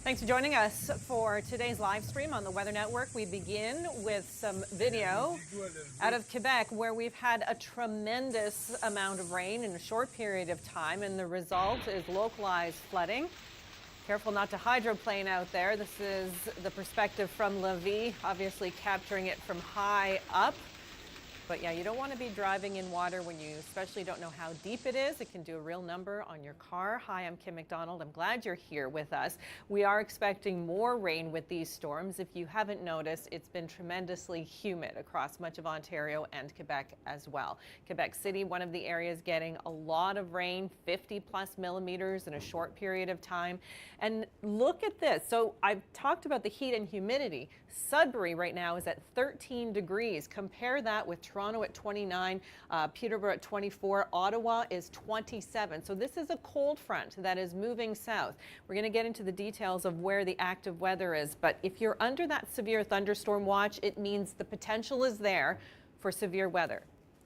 Thanks for joining us for today's live stream on the Weather Network. We begin with some video out of Quebec where we've had a tremendous amount of rain in a short period of time, and the result is localized flooding. Careful not to hydroplane out there. This is the perspective from Lévis, obviously capturing it from high up. But yeah, you don't want to be driving in water when you especially don't know how deep it is. It can do a real number on your car. Hi, I'm Kim McDonald. I'm glad you're here with us. We are expecting more rain with these storms. If you haven't noticed, it's been tremendously humid across much of Ontario and Quebec as well. Quebec City, one of the areas getting a lot of rain, 50 plus millimeters in a short period of time. And look at this. So I've talked about the heat and humidity. Sudbury right now is at 13 degrees. Compare that with Toronto at 29, Peterborough at 24, Ottawa is 27. So this is a cold front that is moving south. We're going to get into the details of where the active weather is, but if you're under that severe thunderstorm watch, it means the potential is there for severe weather.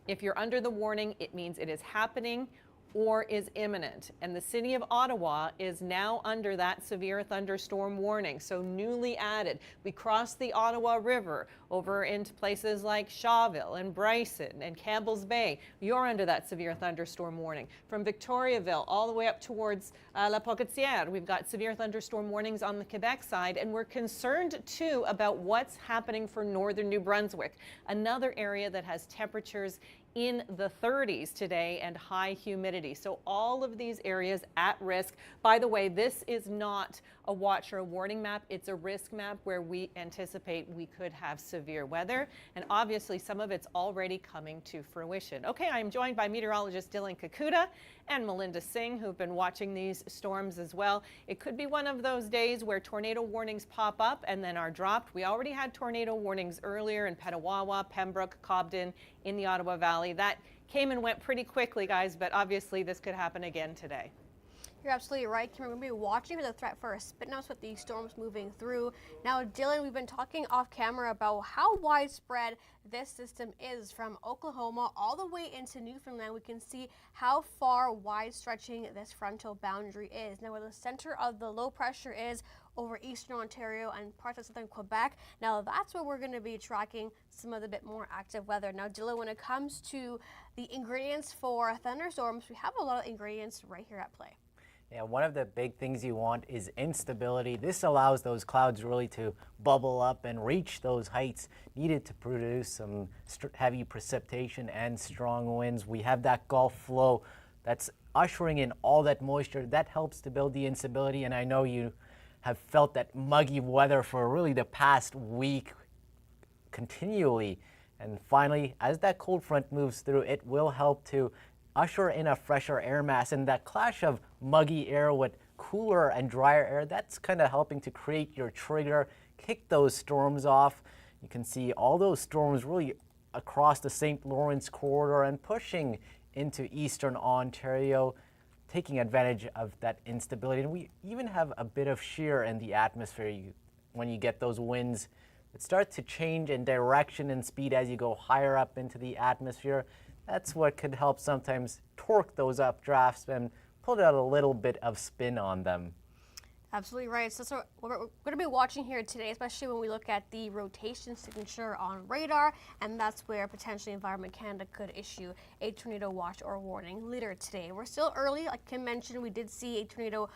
If you're under the warning, it means it is happening or is imminent. And the city of Ottawa is now under that severe thunderstorm warning. So newly added, we crossed the Ottawa River over into places like Shawville and Bryson and Campbell's Bay. You're under that severe thunderstorm warning. From Victoriaville all the way up towards La Pocatière, we've got severe thunderstorm warnings on the Quebec side, and we're concerned too about what's happening for northern New Brunswick, another area that has temperatures in the 30s today and high humidity. So all of these areas at risk. By the way, this is not a watch or a warning map. It's a risk map where we anticipate we could have severe weather. And obviously some of it's already coming to fruition. Okay, I'm joined by meteorologist Dylan Kakuta and Melinda Singh, who've been watching these storms as well. It could be one of those days where tornado warnings pop up and then are dropped. We already had tornado warnings earlier in Petawawa, Pembroke, Cobden, in the Ottawa Valley. That came and went pretty quickly, guys, but obviously this could happen again today. You're absolutely right, Kim. We're going to be watching for the threat for a spin outs with these storms moving through. Now, Dylan, we've been talking off camera about how widespread this system is from Oklahoma all the way into Newfoundland. We can see how far wide stretching this frontal boundary is. Now, where the center of the low pressure is over eastern Ontario and parts of southern Quebec. Now, that's where we're going to be tracking some of the bit more active weather. Now, Dylan, when it comes to the ingredients for thunderstorms, we have a lot of ingredients right here at play. Yeah, one of the big things you want is instability. This allows those clouds really to bubble up and reach those heights needed to produce some heavy precipitation and strong winds. We have that Gulf flow that's ushering in all that moisture. That helps to build the instability, and I know you have felt that muggy weather for really the past week continually. And finally, as that cold front moves through, it will help to usher in a fresher air mass, and that clash of muggy air with cooler and drier air, that's kind of helping to create your trigger, kick those storms off. You can see all those storms really across the St. Lawrence corridor and pushing into eastern Ontario, taking advantage of that instability. And we even have a bit of shear in the atmosphere when you get those winds that start to change in direction and speed as you go higher up into the atmosphere. That's what could help sometimes torque those updrafts and put out a little bit of spin on them. Absolutely right. So we're going to be watching here today, especially when we look at the rotation signature on radar, and that's where potentially Environment Canada could issue a tornado watch or warning later today. We're still early. Like Kim mentioned, we did see a tornado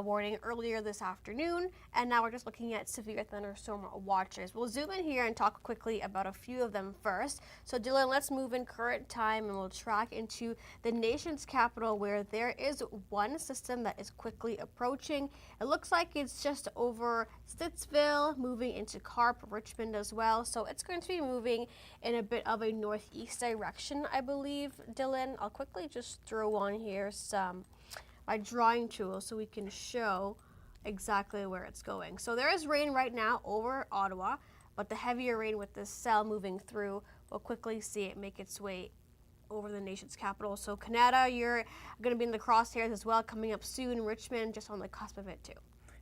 warning earlier this afternoon, and now we're just looking at severe thunderstorm watches. We'll zoom in here and talk quickly about a few of them first. So Dylan, let's move in current time and we'll track into the nation's capital, where there is one system that is quickly approaching. It looks like it's just over Stittsville, moving into Carp, Richmond as well. So it's going to be moving in a bit of a northeast direction, I believe, Dylan. I'll quickly just throw on here my drawing tool so we can show exactly where it's going. So there is rain right now over Ottawa, but the heavier rain with this cell moving through, we'll quickly see it make its way over the nation's capital. So Canada, you're going to be in the crosshairs as well, coming up soon. Richmond, just on the cusp of it too.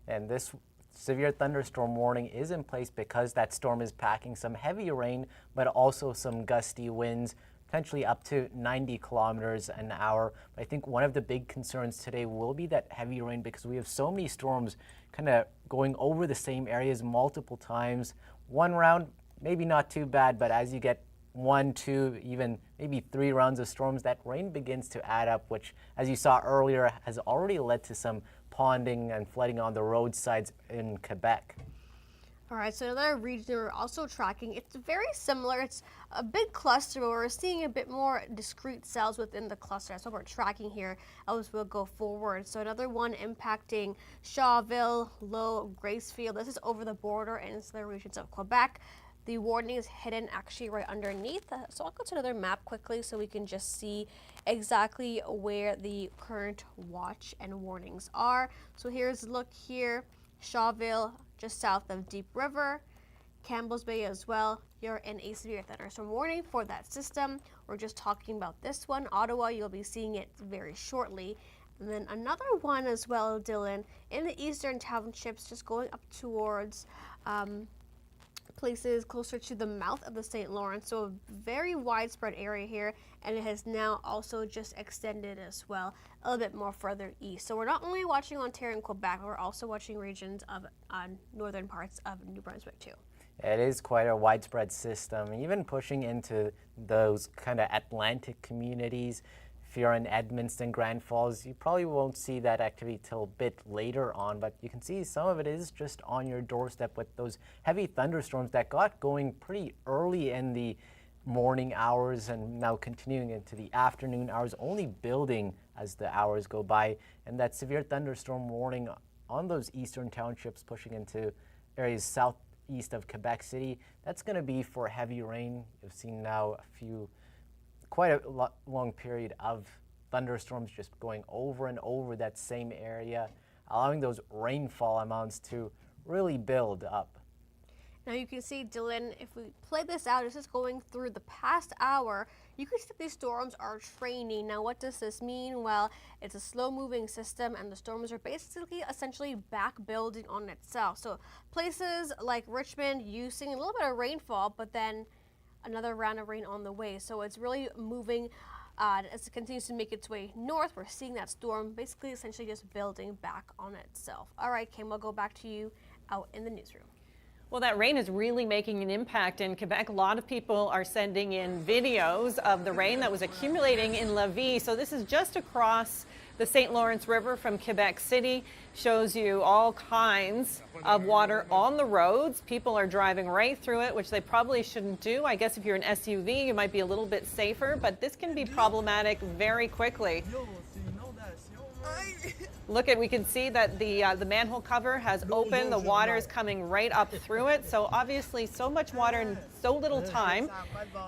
And this severe thunderstorm warning is in place because that storm is packing some heavy rain, but also some gusty winds potentially up to 90 kilometers an hour. But I think one of the big concerns today will be that heavy rain, because we have so many storms kind of going over the same areas multiple times. One round, maybe not too bad, but as you get 1, 2, even maybe 3 rounds of storms, that rain begins to add up, which, as you saw earlier, has already led to some ponding and flooding on the roadsides in Quebec. All right, so another region we're also tracking, it's very similar. It's a big cluster, but we're seeing a bit more discrete cells within the cluster. That's what we're tracking here as we'll go forward. So another one impacting Shawville, Low, Gracefield. This is over the border and insular regions of Quebec. The warning is hidden actually right underneath. So I'll go to another map quickly so we can just see exactly where the current watch and warnings are. So here's a look here, Shawville, just south of Deep River, Campbell's Bay as well. You're in a severe thunderstorm warning for that system. We're just talking about this one. Ottawa, you'll be seeing it very shortly. And then another one as well, Dylan, in the eastern townships, just going up towards places closer to the mouth of the St. Lawrence. So a very widespread area here, and it has now also just extended as well a little bit more further east. So we're not only watching Ontario and Quebec, we're also watching regions of northern parts of New Brunswick too. It is quite a widespread system, even pushing into those kind of Atlantic communities. If you're in Edmonton, Grand Falls, you probably won't see that activity till a bit later on, but you can see some of it is just on your doorstep with those heavy thunderstorms that got going pretty early in the morning hours and now continuing into the afternoon hours, only building as the hours go by. And that severe thunderstorm warning on those eastern townships pushing into areas southeast of Quebec City, that's going to be for heavy rain. You've seen now quite a long period of thunderstorms just going over and over that same area, allowing those rainfall amounts to really build up. Now you can see, Dylan, if we play this out, this is going through the past hour. You can see that these storms are training. Now what does this mean? Well, it's a slow moving system and the storms are basically essentially back building on itself. So places like Richmond using a little bit of rainfall, but then another round of rain on the way. So it's really moving as it continues to make its way north. We're seeing that storm basically essentially just building back on itself. All right, Kim, we'll go back to you out in the newsroom. Well, that rain is really making an impact in Quebec. A lot of people are sending in videos of the rain that was accumulating in Lévis. So this is just across the St. Lawrence River from Quebec City. Shows you all kinds of water on the roads. People are driving right through it, which they probably shouldn't do. I guess if you're an SUV, you might be a little bit safer, but this can be problematic very quickly. We can see that the manhole cover has opened. The water is coming right up through it. So obviously so much water in so little time,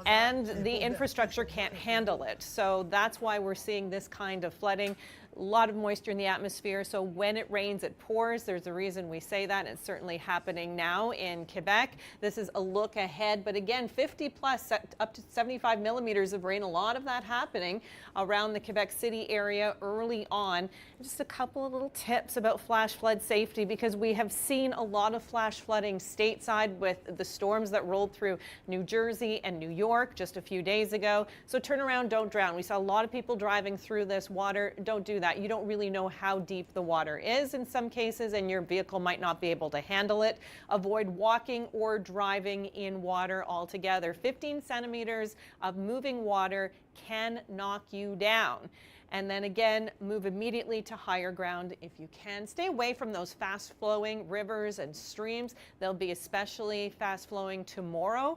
and the infrastructure can't handle it. So that's why we're seeing this kind of flooding. A lot of moisture in the atmosphere, so when it rains, it pours. There's a reason we say that. It's certainly happening now in Quebec. This is a look ahead, but again, 50 plus, up to 75 millimeters of rain, a lot of that happening around the Quebec City area early on. Just a couple of little tips about flash flood safety, because we have seen a lot of flash flooding stateside with the storms that rolled through New Jersey and New York just a few days ago. So turn around, don't drown. We saw a lot of people driving through this water. Don't do that. You don't really know how deep the water is in some cases, and your vehicle might not be able to handle it. Avoid walking or driving in water altogether. 15 centimeters of moving water can knock you down. And then again, move immediately to higher ground if you can. Stay away from those fast-flowing rivers and streams. They'll be especially fast-flowing tomorrow.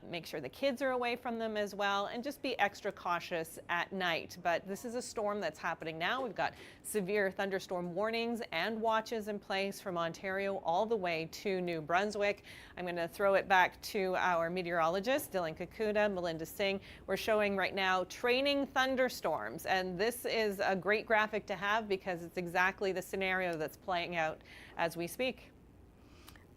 Make sure the kids are away from them as well, and just be extra cautious at night. But this is a storm that's happening now. We've got severe thunderstorm warnings and watches in place from Ontario all the way to New Brunswick. I'm going to throw it back to our meteorologists, Dylan Kakuda, Melinda Singh. We're showing right now training thunderstorms, and this is a great graphic to have because it's exactly the scenario that's playing out as we speak.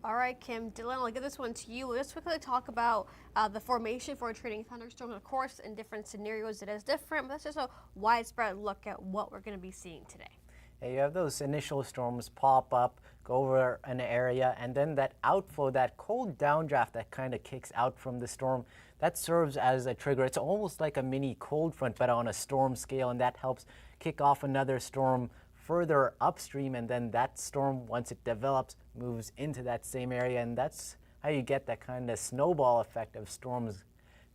All right, Kim, Dylan, I'll give this one to you. Let's quickly talk about the formation for a training thunderstorm. Of course, in different scenarios, it is different, but that's just a widespread look at what we're going to be seeing today. You have those initial storms pop up, go over an area, and then that outflow, that cold downdraft that kind of kicks out from the storm, that serves as a trigger. It's almost like a mini cold front, but on a storm scale, and that helps kick off another storm further upstream, and then that storm, once it develops, moves into that same area, and that's how you get that kind of snowball effect of storms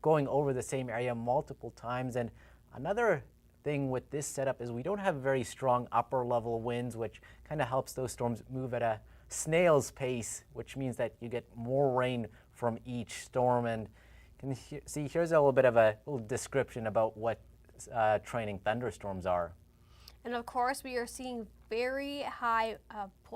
going over the same area multiple times. And another thing with this setup is we don't have very strong upper level winds, which kind of helps those storms move at a snail's pace, which means that you get more rain from each storm. And you can see here's a little bit of a little description about what training thunderstorms are. And of course, we are seeing very high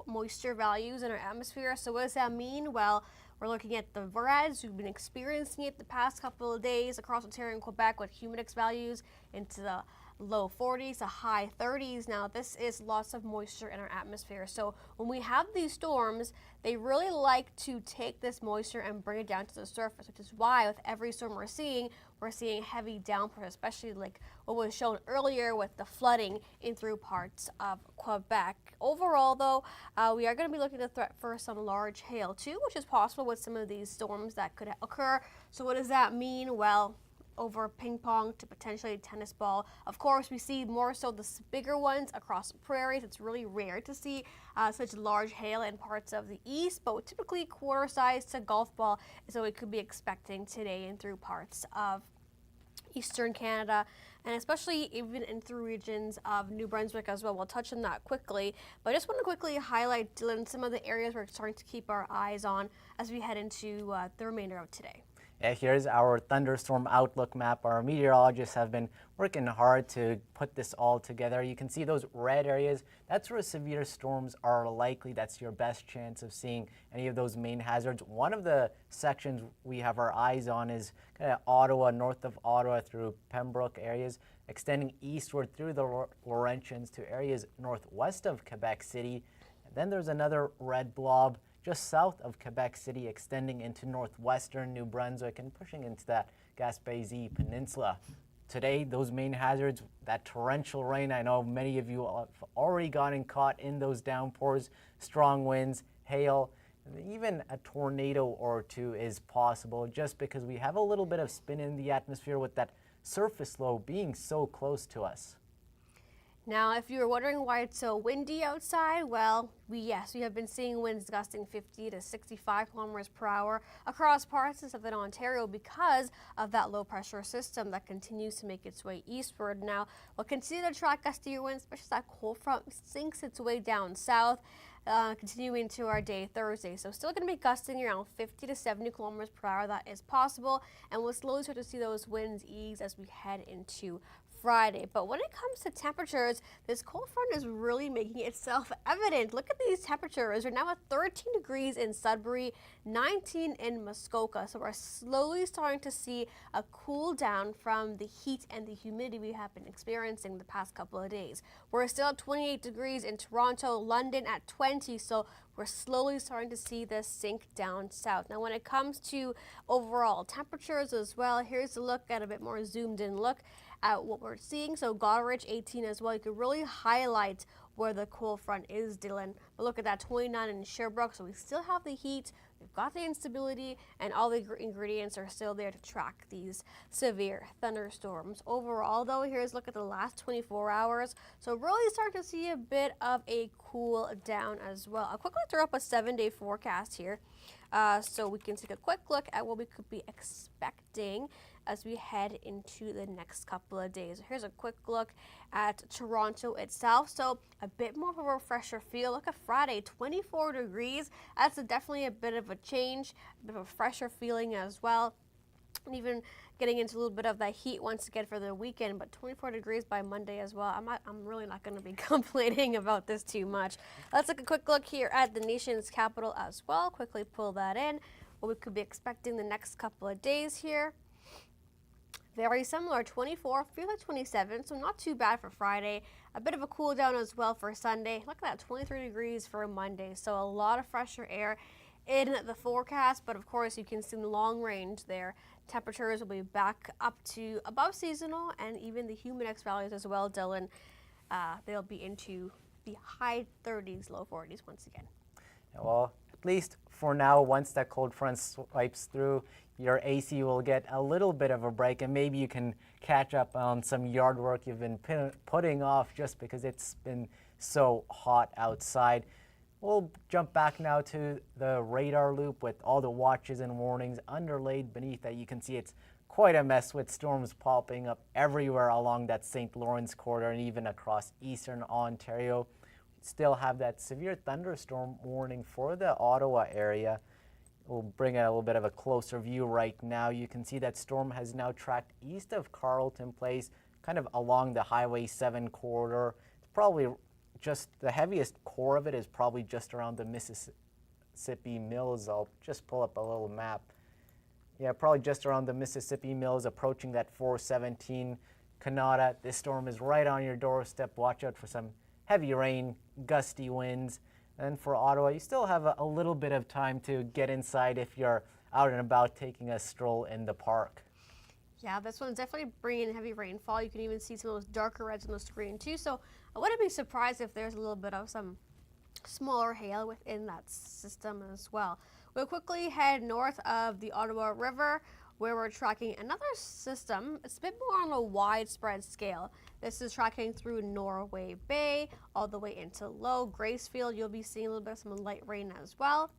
moisture values in our atmosphere. So what does that mean? Well, we're looking at the reds. We've been experiencing it the past couple of days across Ontario and Quebec with humidex values into the low 40s to high 30s. Now, this is lots of moisture in our atmosphere. So when we have these storms, they really like to take this moisture and bring it down to the surface, which is why with every storm we're seeing heavy downpours, especially like what was shown earlier with the flooding in through parts of Quebec. Overall, though, we are going to be looking at a threat for some large hail too, which is possible with some of these storms that could occur. So what does that mean? Well, over ping pong to potentially tennis ball. Of course, we see more so the bigger ones across the prairies. It's really rare to see such large hail in parts of the east, but typically quarter size to golf ball is what we could be expecting today and through parts of eastern Canada, and especially even in through regions of New Brunswick as well. We'll touch on that quickly, but I just want to quickly highlight, Dylan, some of the areas we're starting to keep our eyes on as we head into the remainder of today. Yeah, here's our thunderstorm outlook map. Our meteorologists have been working hard to put this all together. You can see those red areas. That's where severe storms are likely. That's your best chance of seeing any of those main hazards. One of the sections we have our eyes on is kind of Ottawa, north of Ottawa through Pembroke areas, extending eastward through the Laurentians to areas northwest of Quebec City. And then there's another red blob just south of Quebec City, extending into northwestern New Brunswick and pushing into that Gaspésie Peninsula. Today, those main hazards, that torrential rain, I know many of you have already gotten caught in those downpours, strong winds, hail, and even a tornado or two is possible just because we have a little bit of spin in the atmosphere with that surface low being so close to us. Now, if you were wondering why it's so windy outside, well, we have been seeing winds gusting 50 to 65 kilometers per hour across parts of southern Ontario because of that low pressure system that continues to make its way eastward. Now, we'll continue to track gustier winds, especially as that cold front sinks its way down south, continuing to our day Thursday. So still going to be gusting around 50 to 70 kilometers per hour. That is possible, and we'll slowly start to see those winds ease as we head into Friday. But when it comes to temperatures, this cold front is really making itself evident. Look at these temperatures. We're now at 13 degrees in Sudbury, 19 in Muskoka. So we're slowly starting to see a cool down from the heat and the humidity we have been experiencing the past couple of days. We're still at 28 degrees in Toronto, London at 20. So we're slowly starting to see this sink down south. Now, when it comes to overall temperatures as well, here's a look at a bit more zoomed in look at what we're seeing. So Goderich 18 as well. You could really highlight where the cold front is, Dylan. But look at that 29 in Sherbrooke. So we still have the heat, we've got the instability, and all the ingredients are still there to track these severe thunderstorms. Overall, though, here's a look at the last 24 hours. So really starting to see a bit of a cool down as well. I'll quickly throw up a 7-day forecast here so we can take a quick look at what we could be expecting as we head into the next couple of days. Here's a quick look at Toronto itself. So a bit more of a refresher feel. Look at Friday, 24 degrees. That's definitely a bit of a change, a bit of a fresher feeling as well. And even getting into a little bit of that heat once again for the weekend, but 24 degrees by Monday as well. I'm really not going to be complaining about this too much. Let's take a quick look here at the nation's capital as well. Quickly pull that in. What we could be expecting the next couple of days here. Very similar, 24, feel like 27, so not too bad for Friday. A bit of a cool down as well for Sunday. Look at that, 23 degrees for Monday, so a lot of fresher air in the forecast, but of course you can see the long range there. Temperatures will be back up to above seasonal, and even the humidex values as well, Dylan, they'll be into the high 30s, low 40s once again. Well, at least for now, once that cold front swipes through, your AC will get a little bit of a break, and maybe you can catch up on some yard work you've been putting off just because it's been so hot outside. We'll jump back now to the radar loop with all the watches and warnings underlaid beneath that. You can see it's quite a mess with storms popping up everywhere along that St. Lawrence corridor and even across eastern Ontario. We still have that severe thunderstorm warning for the Ottawa area. We'll bring a little bit of a closer view right now. You can see that storm has now tracked east of Carleton Place, kind of along the Highway 7 corridor. It's probably just the heaviest core of it is probably just around the Mississippi Mills. I'll just pull up a little map. Yeah, probably just around the Mississippi Mills, approaching that 417 Canada. This storm is right on your doorstep. Watch out for some heavy rain, gusty winds. And for Ottawa, you still have a little bit of time to get inside if you're out and about taking a stroll in the park. Yeah, this one's definitely bringing heavy rainfall. You can even see some of those darker reds on the screen too. So I wouldn't be surprised if there's a little bit of some smaller hail within that system as well. We'll quickly head north of the Ottawa River, where we're tracking another system. It's a bit more on a widespread scale. This is tracking through Norway Bay, all the way into Low Gracefield. You'll be seeing a little bit of some light rain as well.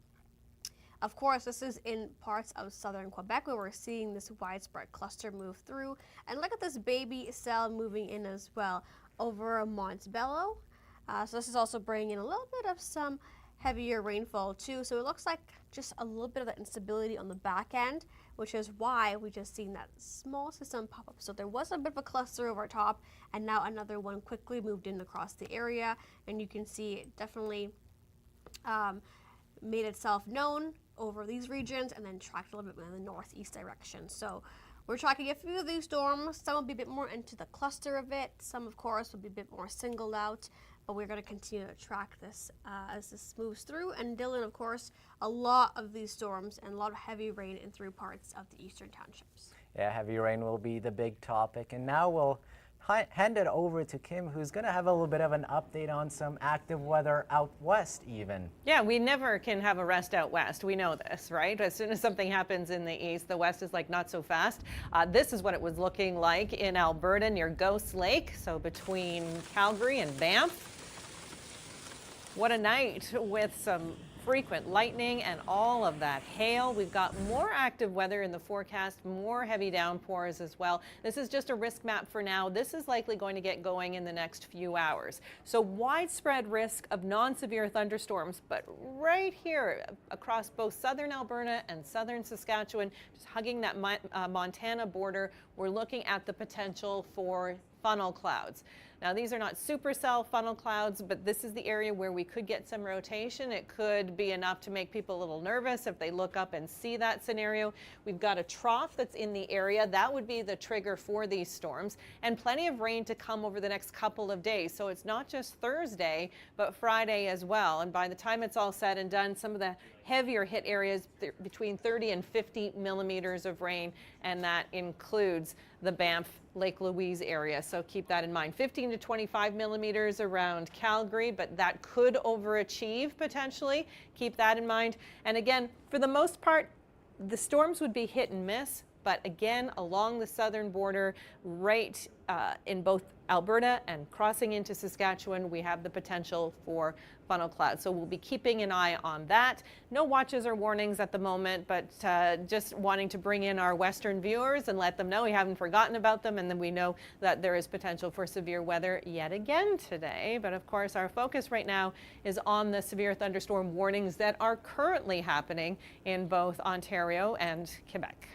Of course, this is in parts of southern Quebec where we're seeing this widespread cluster move through. And look at this baby cell moving in as well over Montebello. So this is also bringing in a little bit of some heavier rainfall too. So it looks like just a little bit of the instability on the back end, which is why we just seen that small system pop up. So there was a bit of a cluster over top, and now another one quickly moved in across the area. And you can see it definitely made itself known over these regions and then tracked a little bit in the northeast direction. So we're tracking a few of these storms. Some will be a bit more into the cluster of it. Some, of course, will be a bit more singled out. But we're going to continue to track this as this moves through. And Dylan, of course, a lot of these storms and a lot of heavy rain in through parts of the eastern townships. Yeah, heavy rain will be the big topic. And now we'll hand it over to Kim, who's going to have a little bit of an update on some active weather out west even. Yeah, we never can have a rest out west. We know this, right? As soon as something happens in the east, the west is like not so fast. This is what it was looking like in Alberta near Ghost Lake, so between Calgary and Banff. What a night with some frequent lightning and all of that hail. We've got more active weather in the forecast, more heavy downpours as well. This is just a risk map for now. This is likely going to get going in the next few hours. So widespread risk of non-severe thunderstorms, but right here across both southern Alberta and southern Saskatchewan, just hugging that Montana border, we're looking at the potential for funnel clouds. Now, these are not supercell funnel clouds, but this is the area where we could get some rotation. It could be enough to make people a little nervous if they look up and see that scenario. We've got a trough that's in the area. That would be the trigger for these storms, and plenty of rain to come over the next couple of days. So it's not just Thursday, but Friday as well. And by the time it's all said and done, some of the heavier hit areas between 30 and 50 millimeters of rain, and that includes the Banff Lake Louise area. So keep that in mind. 15 to 25 millimeters around Calgary, but that could overachieve potentially. Keep that in mind. And again, for the most part, the storms would be hit and miss, but again, along the southern border, right in both Alberta and crossing into Saskatchewan, we have the potential for funnel clouds. So we'll be keeping an eye on that. No watches or warnings at the moment, but just wanting to bring in our western viewers and let them know we haven't forgotten about them, and then we know that there is potential for severe weather yet again today. But of course, our focus right now is on the severe thunderstorm warnings that are currently happening in both Ontario and Quebec.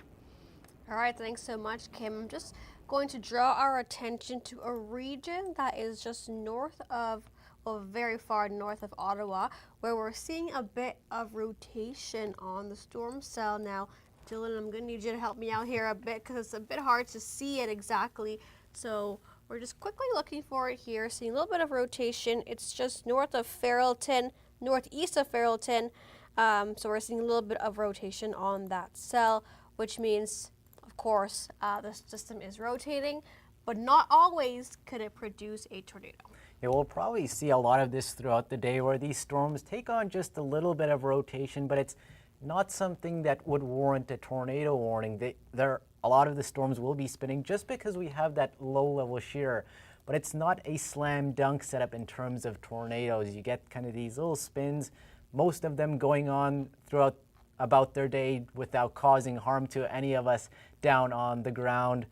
All right, thanks so much, Kim. I'm just going to draw our attention to a region that is just north of, well, very far north of Ottawa, where we're seeing a bit of rotation on the storm cell. Now, Dylan, I'm going to need you to help me out here a bit because it's a bit hard to see it exactly. So we're just quickly looking for it here, seeing a little bit of rotation. It's just north of Ferrelton, northeast of Ferrelton. So we're seeing a little bit of rotation on that cell, which means, of course, the system is rotating, but not always could it produce a tornado. Yeah, we'll probably see a lot of this throughout the day where these storms take on just a little bit of rotation, but it's not something that would warrant a tornado warning. A lot of the storms will be spinning just because we have that low level shear, but it's not a slam dunk setup in terms of tornadoes. You get kind of these little spins, most of them going on throughout about their day without causing harm to any of us down on the ground.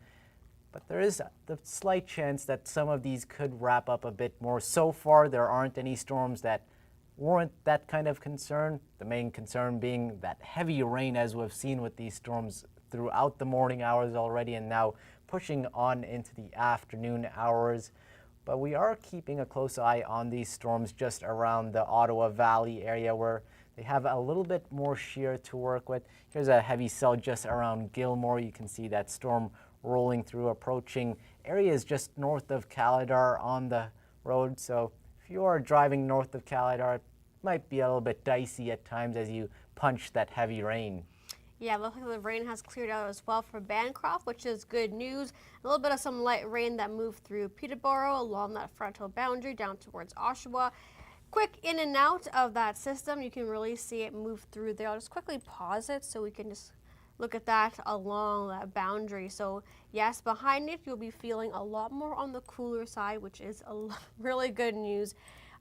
But there is the slight chance that some of these could wrap up a bit more. So far, there aren't any storms that warrant that kind of concern. The main concern being that heavy rain, as we've seen with these storms throughout the morning hours already and now pushing on into the afternoon hours. But we are keeping a close eye on these storms just around the Ottawa Valley area where they have a little bit more shear to work with. Here's a heavy cell just around Gilmore. You can see that storm rolling through, approaching areas just north of Calidar on the road. So if you are driving north of Calidar, it might be a little bit dicey at times as you punch that heavy rain. Yeah, looks like the rain has cleared out as well for Bancroft, which is good news. A little bit of some light rain that moved through Peterborough along that frontal boundary down towards Oshawa. Quick in and out of that system. You can really see it move through there. I'll just quickly pause it so we can just look at that along that boundary. So yes, behind it, you'll be feeling a lot more on the cooler side, which is really good news.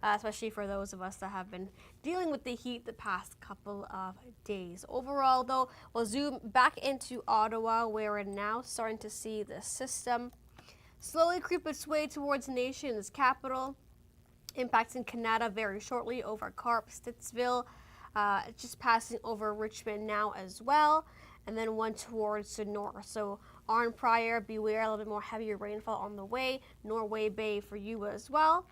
Especially for those of us that have been dealing with the heat the past couple of days. Overall, though, we'll zoom back into Ottawa, where we're now starting to see the system slowly creep its way towards the nation's capital, impacting Canada very shortly over Carp, Stittsville, just passing over Richmond now as well, and then one towards the north. So Arn Prior, beware, a little bit more heavier rainfall on the way. Norway Bay for you as well.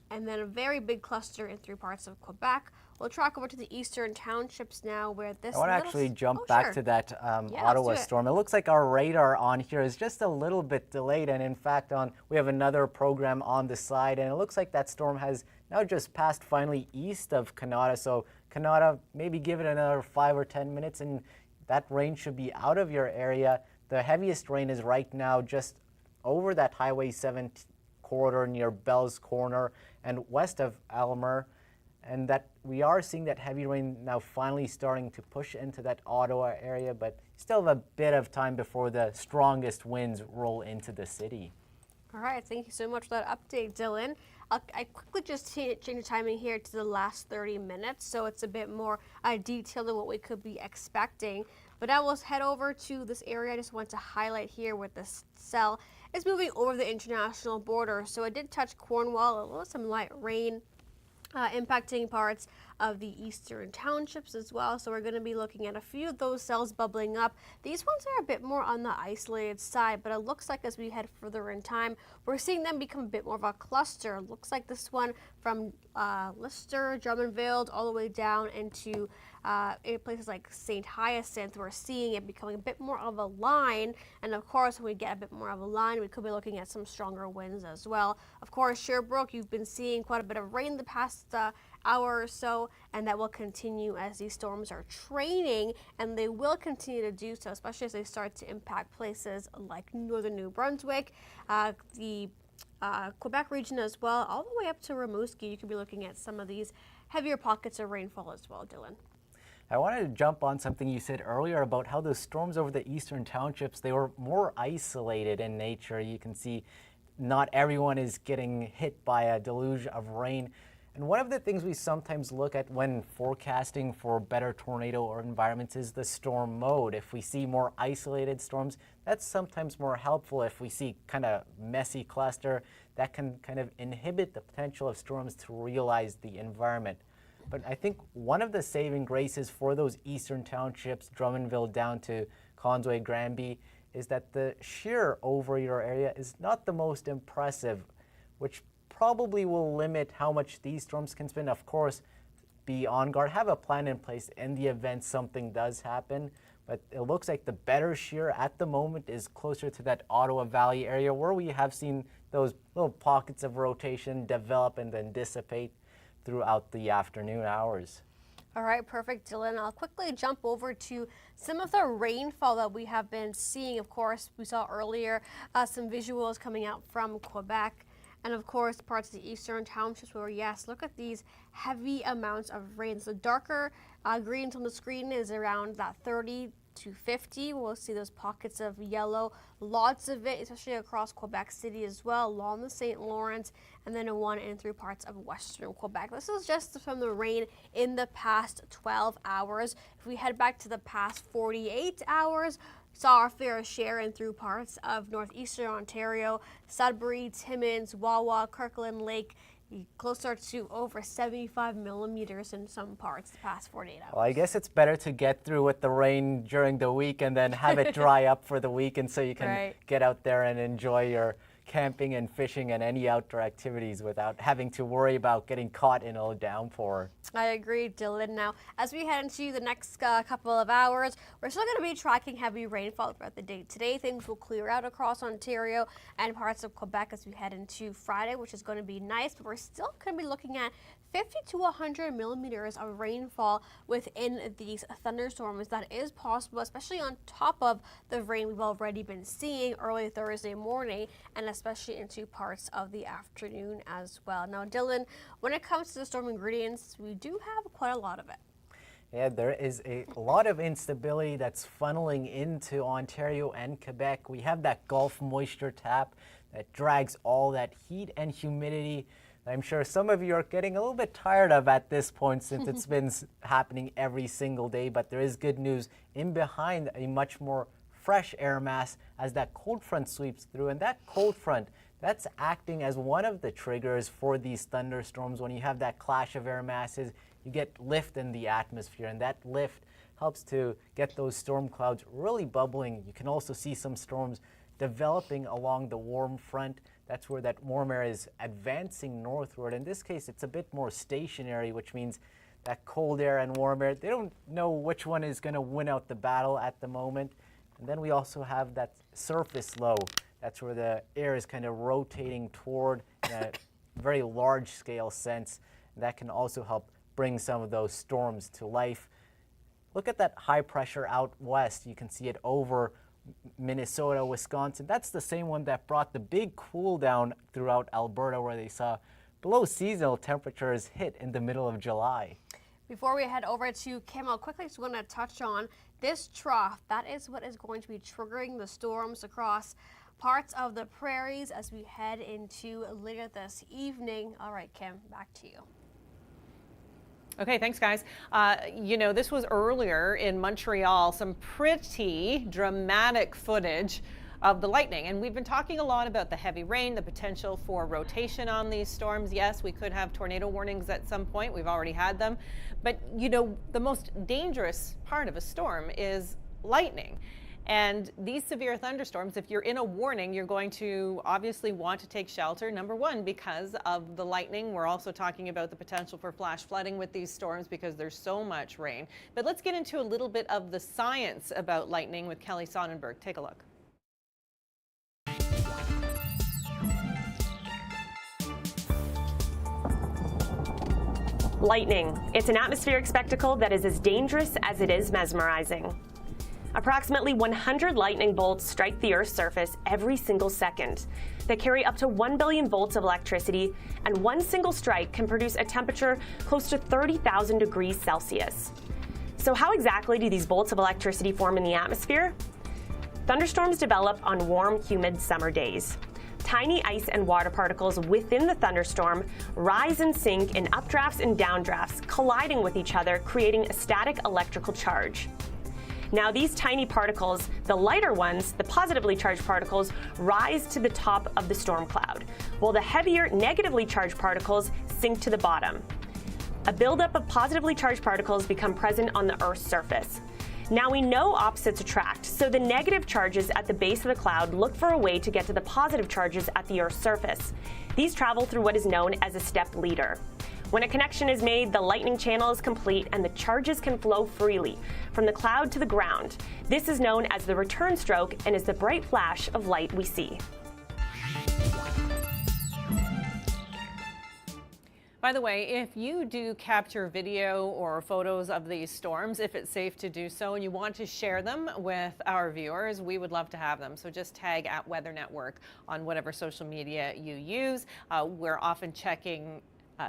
And then a very big cluster in 3 parts of Quebec. We'll track over to the eastern townships now where this... I want to actually jump back to that Ottawa storm. It looks like our radar on here is just a little bit delayed, and in fact we have another program on the side, and it looks like that storm has now just passed finally east of Canada. So Canada, maybe give it another 5 or 10 minutes and that rain should be out of your area. The heaviest rain is right now just over that Highway 7 corridor near Bell's Corner and west of Aylmer, and that we are seeing that heavy rain now finally starting to push into that Ottawa area, but still have a bit of time before the strongest winds roll into the city. All right, thank you so much for that update, Dylan. I quickly just change the timing here to the last 30 minutes, so it's a bit more detailed than what we could be expecting. But now we'll head over to this area. I just want to highlight here where this cell is moving over the international border. So it did touch Cornwall, a little some light rain impacting parts of the eastern townships as well. So we're going to be looking at a few of those cells bubbling up. These ones are a bit more on the isolated side, but it looks like as we head further in time, we're seeing them become a bit more of a cluster. Looks like this one from Lister, Drummondville, all the way down into places like St. Hyacinth. We're seeing it becoming a bit more of a line, and of course when we get a bit more of a line, we could be looking at some stronger winds as well. Of course, Sherbrooke, you've been seeing quite a bit of rain the past hour or so, and that will continue as these storms are training, and they will continue to do so, especially as they start to impact places like northern New Brunswick, the Quebec region as well, all the way up to Rimouski. You could be looking at some of these heavier pockets of rainfall as well, Dylan. I wanted to jump on something you said earlier about how those storms over the eastern townships, they were more isolated in nature. You can see not everyone is getting hit by a deluge of rain. And one of the things we sometimes look at when forecasting for better tornado environments is the storm mode. If we see more isolated storms, that's sometimes more helpful. If we see kind of messy cluster, that can kind of inhibit the potential of storms to realize the environment. But I think one of the saving graces for those eastern townships, Drummondville down to Conway, Granby, is that the shear over your area is not the most impressive, which probably will limit how much these storms can spin. Of course, be on guard, have a plan in place in the event something does happen. But it looks like the better shear at the moment is closer to that Ottawa Valley area where we have seen those little pockets of rotation develop and then dissipate throughout the afternoon hours. All right, perfect, Dylan. I'll quickly jump over to some of the rainfall that we have been seeing. Of course, we saw earlier some visuals coming out from Quebec. and of course parts of the eastern townships where, yes, look at these heavy amounts of rain. So darker greens on the screen is around that 30 to 50. We'll see those pockets of yellow, lots of it, especially across Quebec City as well, along the St. Lawrence, and then in 1 and 3 parts of western Quebec. This is just from the rain in the past 12 hours. If we head back to the past 48 hours, saw our fair share in through parts of northeastern Ontario, Sudbury, Timmins, Wawa, Kirkland Lake, closer to over 75 millimeters in some parts the past 48 hours. Well, I guess it's better to get through with the rain during the week and then have it dry up for the weekend so you can get out there and enjoy your camping and fishing and any outdoor activities without having to worry about getting caught in a downpour. I agree, Dylan. Now, as we head into the next couple of hours, we're still going to be tracking heavy rainfall throughout the day. Today, things will clear out across Ontario and parts of Quebec as we head into Friday, which is going to be nice, but we're still going to be looking at 50 to 100 millimeters of rainfall within these thunderstorms. That is possible, especially on top of the rain we've already been seeing early Thursday morning and especially into parts of the afternoon as well. Now, Dylan, when it comes to the storm ingredients, we do have quite a lot of it. Yeah, there is a lot of instability that's funneling into Ontario and Quebec. We have that Gulf moisture tap that drags all that heat and humidity. I'm sure some of you are getting a little bit tired of at this point since it's been happening every single day, but there is good news in behind a much more fresh air mass as that cold front sweeps through. And that cold front, that's acting as one of the triggers for these thunderstorms. When you have that clash of air masses, you get lift in the atmosphere, and that lift helps to get those storm clouds really bubbling. You can also see some storms developing along the warm front. That's where that warm air is advancing northward. In this case, it's a bit more stationary, which means that cold air and warm air, they don't know which one is going to win out the battle at the moment. And then we also have that surface low. That's where the air is kind of rotating toward in a very large scale sense. And that can also help bring some of those storms to life. Look at that high pressure out west. You can see it over Minnesota, Wisconsin. That's the same one that brought the big cool down throughout Alberta, where they saw below seasonal temperatures hit in the middle of July. Before we head over to Kim, I'll quickly just want to touch on this trough. That is what is going to be triggering the storms across parts of the prairies as we head into later this evening. All right, Kim, back to you. Okay, thanks, guys. You know, this was earlier in Montreal, some pretty dramatic footage of the lightning. And we've been talking a lot about the heavy rain, the potential for rotation on these storms. Yes, we could have tornado warnings at some point. We've already had them. But, you know, the most dangerous part of a storm is lightning. And these severe thunderstorms, if you're in a warning, you're going to obviously want to take shelter, number one, because of the lightning. We're also talking about the potential for flash flooding with these storms because there's so much rain. But let's get into a little bit of the science about lightning with Kelly Sonnenberg. Take a look. Lightning. It's an atmospheric spectacle that is as dangerous as it is mesmerizing. Approximately 100 lightning bolts strike the Earth's surface every single second. They carry up to 1 billion volts of electricity, and one single strike can produce a temperature close to 30,000 degrees Celsius. So how exactly do these bolts of electricity form in the atmosphere? Thunderstorms develop on warm, humid summer days. Tiny ice and water particles within the thunderstorm rise and sink in updrafts and downdrafts, colliding with each other, creating a static electrical charge. Now, these tiny particles, the lighter ones, the positively charged particles, rise to the top of the storm cloud, while the heavier, negatively charged particles sink to the bottom. A buildup of positively charged particles become present on the Earth's surface. Now we know opposites attract, so the negative charges at the base of the cloud look for a way to get to the positive charges at the Earth's surface. These travel through what is known as a step leader. When a connection is made, the lightning channel is complete and the charges can flow freely from the cloud to the ground. This is known as the return stroke and is the bright flash of light we see. By the way, if you do capture video or photos of these storms, if it's safe to do so, and you want to share them with our viewers, we would love to have them. So just tag at Weather Network on whatever social media you use. We're often checking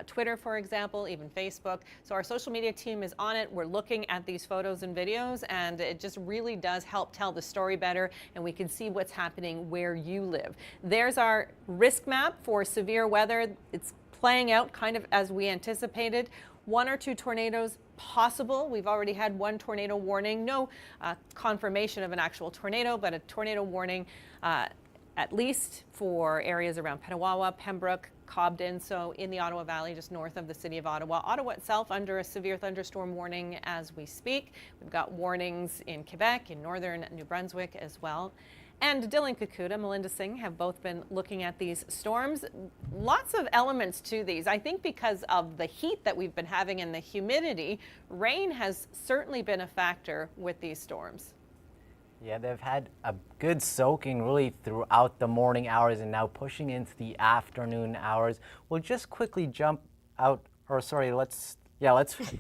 Twitter, for example, even Facebook. So our social media team is on it. We're looking at these photos and videos, and it just really does help tell the story better, and we can see what's happening where you live. There's our risk map for severe weather. It's playing out kind of as we anticipated. 1 or 2 tornadoes possible. We've already had 1 tornado warning. No confirmation of an actual tornado, but a tornado warning at least for areas around Petawawa, Pembroke, Cobden, so in the Ottawa Valley, just north of the city of Ottawa. Ottawa itself under a severe thunderstorm warning as we speak. We've got warnings in Quebec, in northern New Brunswick as well. And Dylan Kakuta, Melinda Singh have both been looking at these storms. Lots of elements to these. I think because of the heat that we've been having and the humidity, rain has certainly been a factor with these storms. Yeah, they've had a good soaking really throughout the morning hours and now pushing into the afternoon hours. We'll just quickly jump out, or sorry, let's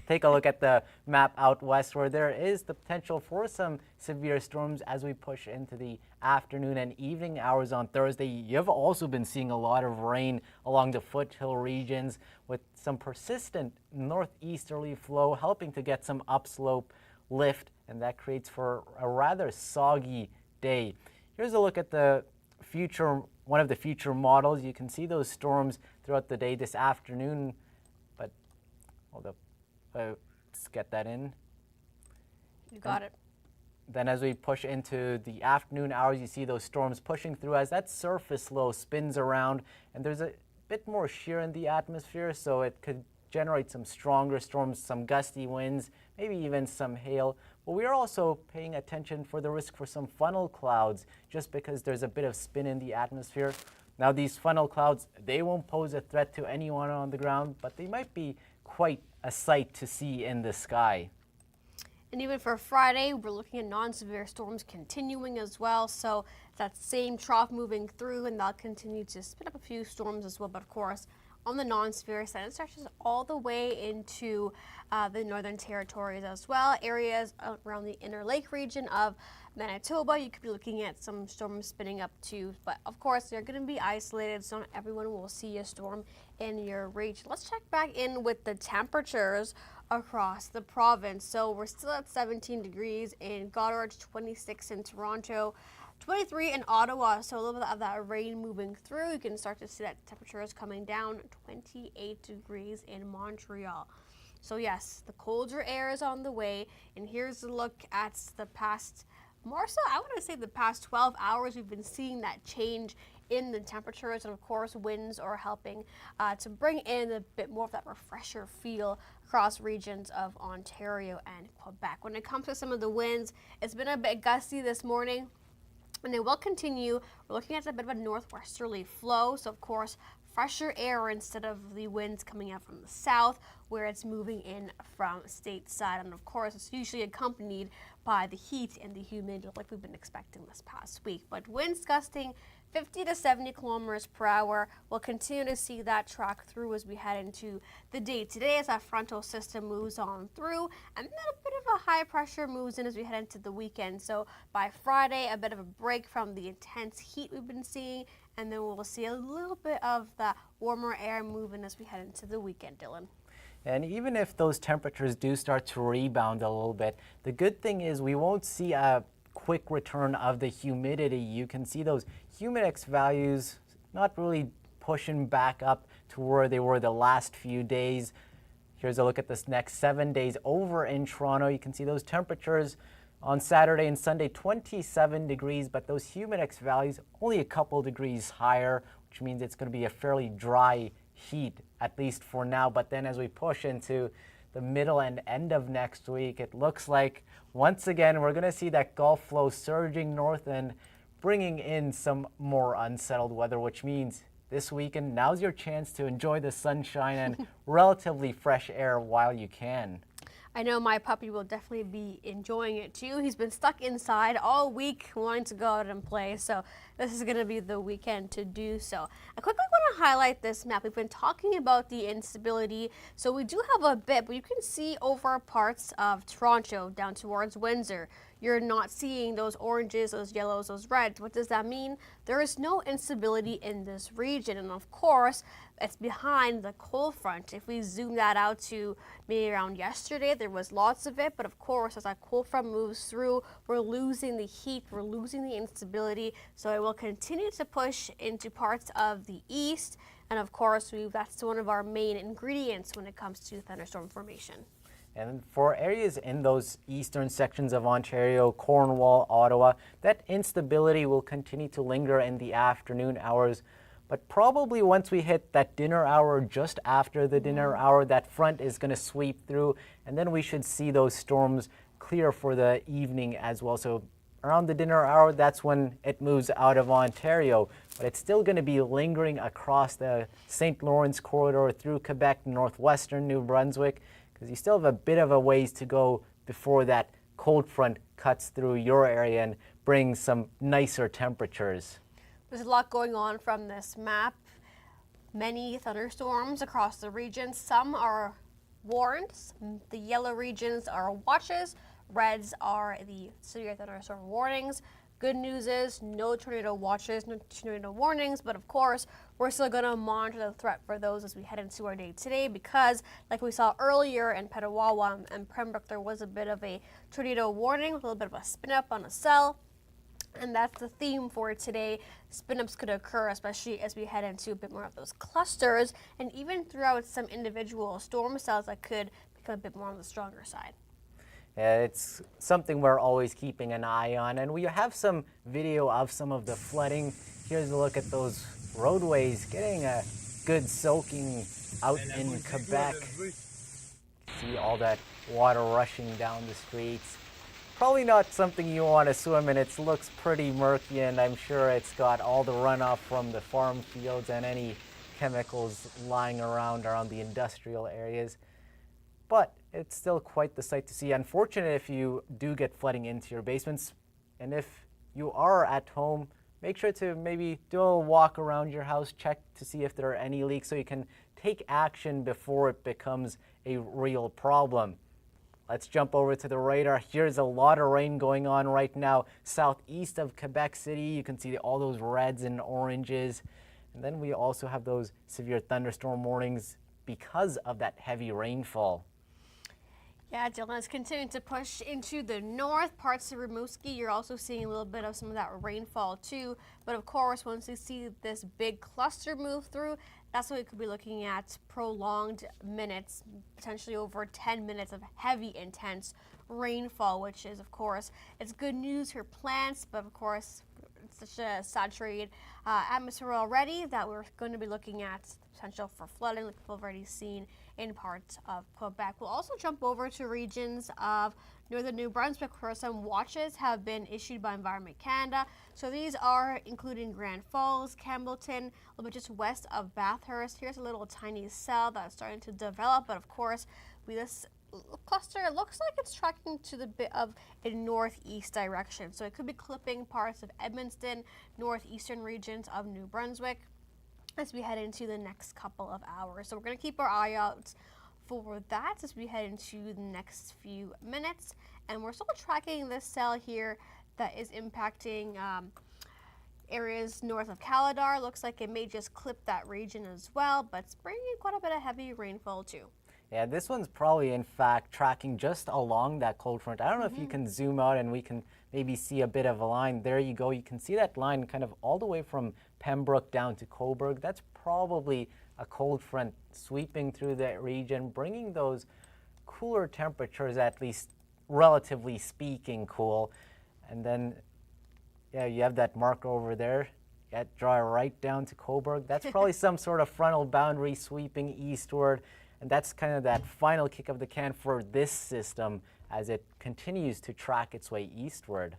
take a look at the map out west where there is the potential for some severe storms as we push into the afternoon and evening hours on Thursday. You've also been seeing a lot of rain along the foothill regions with some persistent northeasterly flow helping to get some upslope lift, and that creates for a rather soggy day. Here's a look at the future, one of the future models. You can see those storms throughout the day this afternoon, but hold up, let's get that in. You got it. Then as we push into the afternoon hours, you see those storms pushing through as that surface low spins around, and there's a bit more shear in the atmosphere, so it could generate some stronger storms, some gusty winds, maybe even some hail. But we are also paying attention for the risk for some funnel clouds, just because there's a bit of spin in the atmosphere. Now these funnel clouds, they won't pose a threat to anyone on the ground, but they might be quite a sight to see in the sky. And even for Friday, we're looking at non-severe storms continuing as well. So that same trough moving through, and that'll continue to spin up a few storms as well. But of course, on the non-severe side, it stretches all the way into the Northern Territories as well. Areas around the inner lake region of Manitoba, you could be looking at some storms spinning up too. But of course, they're going to be isolated, so not everyone will see a storm in your region. Let's check back in with the temperatures across the province. So we're still at 17 degrees in Goddard, 26 in Toronto, 23 in Ottawa, so a little bit of that rain moving through. You can start to see that temperature is coming down, 28 degrees in Montreal. So yes, the colder air is on the way, and here's a look at the past, more so I want to say the past 12 hours, we've been seeing that change in the temperatures, and of course winds are helping to bring in a bit more of that refresher feel across regions of Ontario and Quebec. When it comes to some of the winds, it's been a bit gusty this morning, and it will continue. We're looking at a bit of a northwesterly flow, so of course fresher air instead of the winds coming out from the south where it's moving in from stateside, and of course it's usually accompanied by the heat and the humidity like we've been expecting this past week. But winds gusting 50 to 70 kilometers per hour. We'll continue to see that track through as we head into the day today as that frontal system moves on through, and then a bit of a high pressure moves in as we head into the weekend. So by Friday, a bit of a break from the intense heat we've been seeing, and then we'll see a little bit of that warmer air moving as we head into the weekend, Dylan. And even if those temperatures do start to rebound a little bit, the good thing is we won't see a quick return of the humidity. You can see those humidex values not really pushing back up to where they were the last few days. Here's a look at this next 7 days over in Toronto. You can see those temperatures on Saturday and Sunday, 27 degrees, but those humidex values only a couple degrees higher, which means it's going to be a fairly dry heat, at least for now. But then as we push into the middle and end of next week, it looks like once again we're going to see that Gulf flow surging north and bringing in some more unsettled weather, which means this weekend, now's your chance to enjoy the sunshine and relatively fresh air while you can. I know my puppy will definitely be enjoying it too. He's been stuck inside all week wanting to go out and play, so this is going to be the weekend to do so. I quickly want to highlight this map. We've been talking about the instability, so we do have a bit, but you can see over parts of Toronto down towards Windsor. You're not seeing those oranges, those yellows, those reds. What does that mean? There is no instability in this region, and of course, it's behind the cold front. If we zoom that out to maybe around yesterday, there was lots of it, but of course, as that cold front moves through, we're losing the heat, we're losing the instability, so it will continue to push into parts of the east, and of course, that's one of our main ingredients when it comes to thunderstorm formation. And for areas in those eastern sections of Ontario, Cornwall, Ottawa, that instability will continue to linger in the afternoon hours. But probably once we hit that dinner hour, just after the dinner hour, that front is going to sweep through, and then we should see those storms clear for the evening as well. So around the dinner hour, that's when it moves out of Ontario. But it's still going to be lingering across the St. Lawrence corridor through Quebec, northwestern New Brunswick, because you still have a bit of a ways to go before that cold front cuts through your area and brings some nicer temperatures. There's a lot going on from this map. Many thunderstorms across the region. Some are warns. The yellow regions are watches. Reds are the severe thunderstorm warnings. Good news is no tornado watches, no tornado warnings, but of course, we're still going to monitor the threat for those as we head into our day today, because like we saw earlier in Petawawa and Pembroke, there was a bit of a tornado warning, a little bit of a spin up on a cell. And that's the theme for today. Spin-ups could occur, especially as we head into a bit more of those clusters, and even throughout some individual storm cells that could become a bit more on the stronger side. It's something we're always keeping an eye on, and we have some video of some of the flooding. Here's a look at those roadways getting a good soaking out in Quebec. See all that water rushing down the streets. Probably not something you want to swim in. It looks pretty murky, and I'm sure it's got all the runoff from the farm fields and any chemicals lying around the industrial areas. But it's still quite the sight to see. Unfortunate if you do get flooding into your basements, and if you are at home, make sure to maybe do a walk around your house, check to see if there are any leaks so you can take action before it becomes a real problem. Let's jump over to the radar. Here's a lot of rain going on right now southeast of Quebec City. You can see all those reds and oranges. And then we also have those severe thunderstorm warnings because of that heavy rainfall. Yeah, Dylan, is continuing to push into the north parts of Rimouski. You're also seeing a little bit of some of that rainfall too. But of course, once we see this big cluster move through, that's what we could be looking at: prolonged minutes, potentially over 10 minutes of heavy, intense rainfall, which is, of course, it's good news for plants, but of course, it's such a saturated atmosphere already that we're going to be looking at potential for flooding, like we've already seen in parts of Quebec. We'll also jump over to regions of northern New Brunswick, where some watches have been issued by Environment Canada. So these are including Grand Falls, Campbellton, a little bit just west of Bathurst. Here's a little tiny cell that's starting to develop, but of course, this cluster, it looks like it's tracking to the bit of a northeast direction. So it could be clipping parts of Edmundston, northeastern regions of New Brunswick as we head into the next couple of hours. So we're going to keep our eye out for that as we head into the next few minutes. And we're still tracking this cell here that is impacting areas north of Caladar. Looks like it may just clip that region as well, but it's bringing quite a bit of heavy rainfall too. Yeah, this one's probably in fact tracking just along that cold front. I don't know if you can zoom out and we can maybe see a bit of a line. There you go. You can see that line kind of all the way from Pembroke down to Cobourg. That's probably a cold front sweeping through that region, bringing those cooler temperatures, at least relatively speaking, cool. And then, yeah, you have that marker over there. Draw right down to Cobourg. That's probably some sort of frontal boundary sweeping eastward. And that's kind of that final kick of the can for this system as it continues to track its way eastward.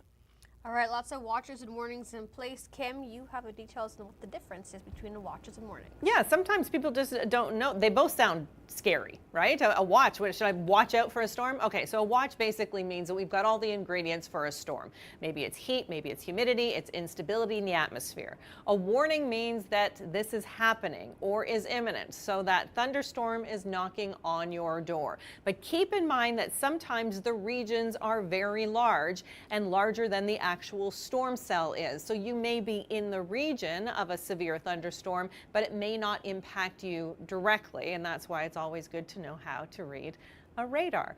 All right, lots of watches and warnings in place. Kim, you have the details on what the difference is between the watches and warnings. Yeah, sometimes people just don't know. They both sound scary, right? A watch, should I watch out for a storm? Okay, so a watch basically means that we've got all the ingredients for a storm. Maybe it's heat, maybe it's humidity, it's instability in the atmosphere. A warning means that this is happening or is imminent, so that thunderstorm is knocking on your door. But keep in mind that sometimes the regions are very large and larger than the actual storm cell is. So you may be in the region of a severe thunderstorm, but it may not impact you directly, and that's why it's always good to know how to read a radar.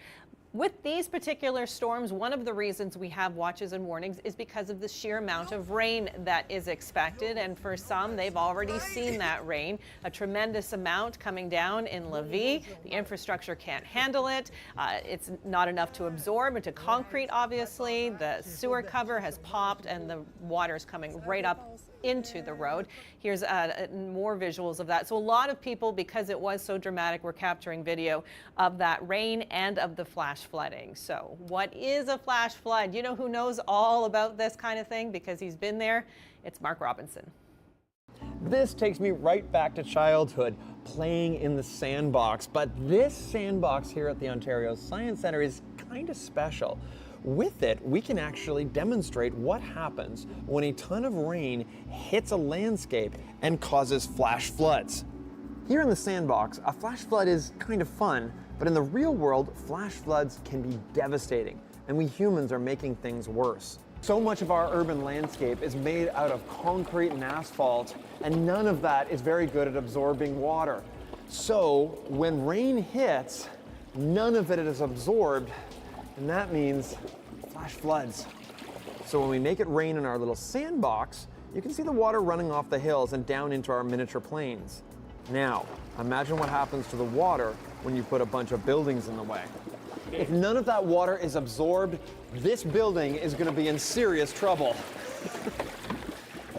With these particular storms, one of the reasons we have watches and warnings is because of the sheer amount of rain that is expected. And for some, they've already seen that rain, a tremendous amount coming down in Lévis. The infrastructure can't handle it. It's not enough to absorb into concrete, obviously. The sewer cover has popped and the water's coming right up into the road. Here's more visuals of that. So a lot of people, because it was so dramatic, were capturing video of that rain and of the flash flooding. So what is a flash flood? You know who knows all about this kind of thing because he's been there? It's Mark Robinson. This takes me right back to childhood, playing in the sandbox. But this sandbox here at the Ontario Science Centre is kind of special. With it, we can actually demonstrate what happens when a ton of rain hits a landscape and causes flash floods. Here in the sandbox, a flash flood is kind of fun, but in the real world, flash floods can be devastating, and we humans are making things worse. So much of our urban landscape is made out of concrete and asphalt, and none of that is very good at absorbing water. So when rain hits, none of it is absorbed, and that means flash floods. So when we make it rain in our little sandbox, you can see the water running off the hills and down into our miniature plains. Now, imagine what happens to the water when you put a bunch of buildings in the way. If none of that water is absorbed, this building is going to be in serious trouble.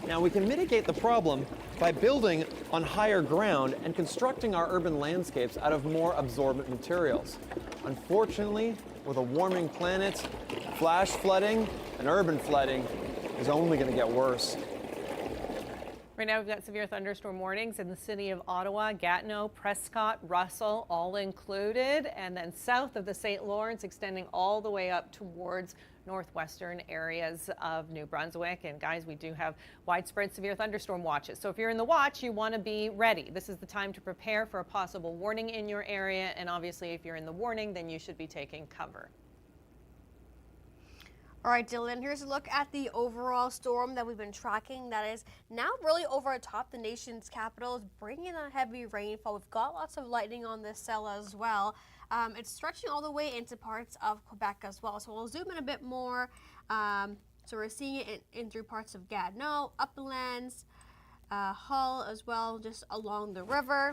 Now, we can mitigate the problem by building on higher ground and constructing our urban landscapes out of more absorbent materials. Unfortunately, with a warming planet, flash flooding and urban flooding is only going to get worse. Right now we've got severe thunderstorm warnings in the city of Ottawa, Gatineau, Prescott, Russell, all included, and then south of the St. Lawrence extending all the way up towards northwestern areas of New Brunswick. And guys, we do have widespread severe thunderstorm watches. So if you're in the watch, you want to be ready. This is the time to prepare for a possible warning in your area. And obviously, if you're in the warning, then you should be taking cover. All right, Dylan, here's a look at the overall storm that we've been tracking that is now really over atop the nation's capital. It's bringing in a heavy rainfall. We've got lots of lightning on this cell as well. It's stretching all the way into parts of Quebec as well. So we'll zoom in a bit more. So we're seeing it in through parts of Gatineau, Uplands, Hull as well, just along the river.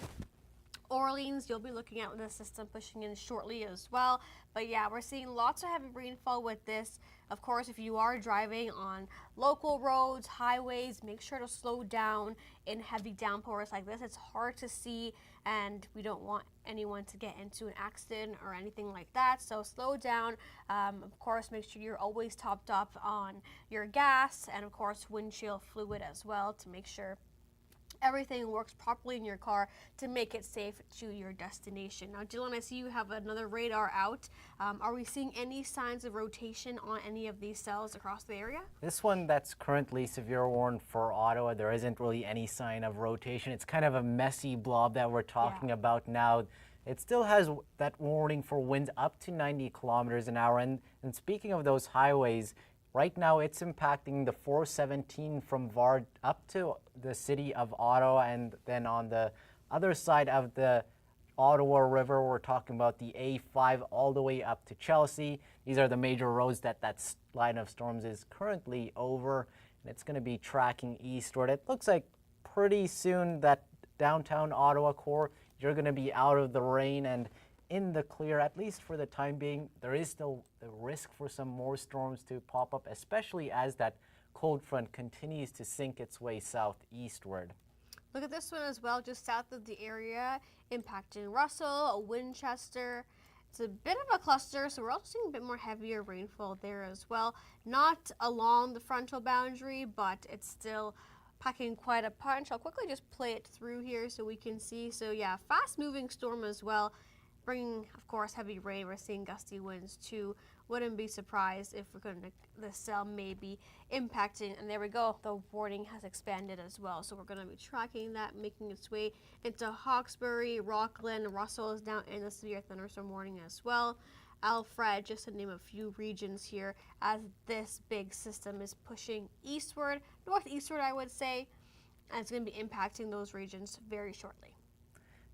Orleans, you'll be looking at the system pushing in shortly as well. But yeah, we're seeing lots of heavy rainfall with this. Of course, if you are driving on local roads, highways, make sure to slow down in heavy downpours like this. It's hard to see and we don't want anyone to get into an accident or anything like that. So slow down. Of course, make sure you're always topped up on your gas and of course windshield fluid as well to make sure everything works properly in your car to make it safe to your destination. Now, Dylan, I see you have another radar out. Are we seeing any signs of rotation on any of these cells across the area? This one that's currently severe warn for Ottawa, there isn't really any sign of rotation. It's kind of a messy blob that we're talking about now. It still has that warning for winds up to 90 kilometers an hour. And speaking of those highways, right now, it's impacting the 417 from Vard up to the city of Ottawa, and then on the other side of the Ottawa River, we're talking about the A5 all the way up to Chelsea. These are the major roads that line of storms is currently over, and it's going to be tracking eastward. It looks like pretty soon that downtown Ottawa core, you're going to be out of the rain and in the clear, at least for the time being. There is still the risk for some more storms to pop up, especially as that cold front continues to sink its way southeastward. Look at this one as well, just south of the area, impacting Russell, Winchester, It's a bit of a cluster, so we're also seeing a bit more heavier rainfall there as well. Not along the frontal boundary, but it's still packing quite a punch. I'll quickly just play it through here so we can see. So yeah, fast moving storm as well, bringing, of course, heavy rain. We're seeing gusty winds too. Wouldn't be surprised if the cell may be impacting. And there we go, the warning has expanded as well. So we're going to be tracking that, making its way into Hawkesbury, Rockland. Russell is down in the severe thunderstorm warning as well. Alfred, just to name a few regions here, as this big system is pushing eastward, northeastward, I would say, and it's going to be impacting those regions very shortly.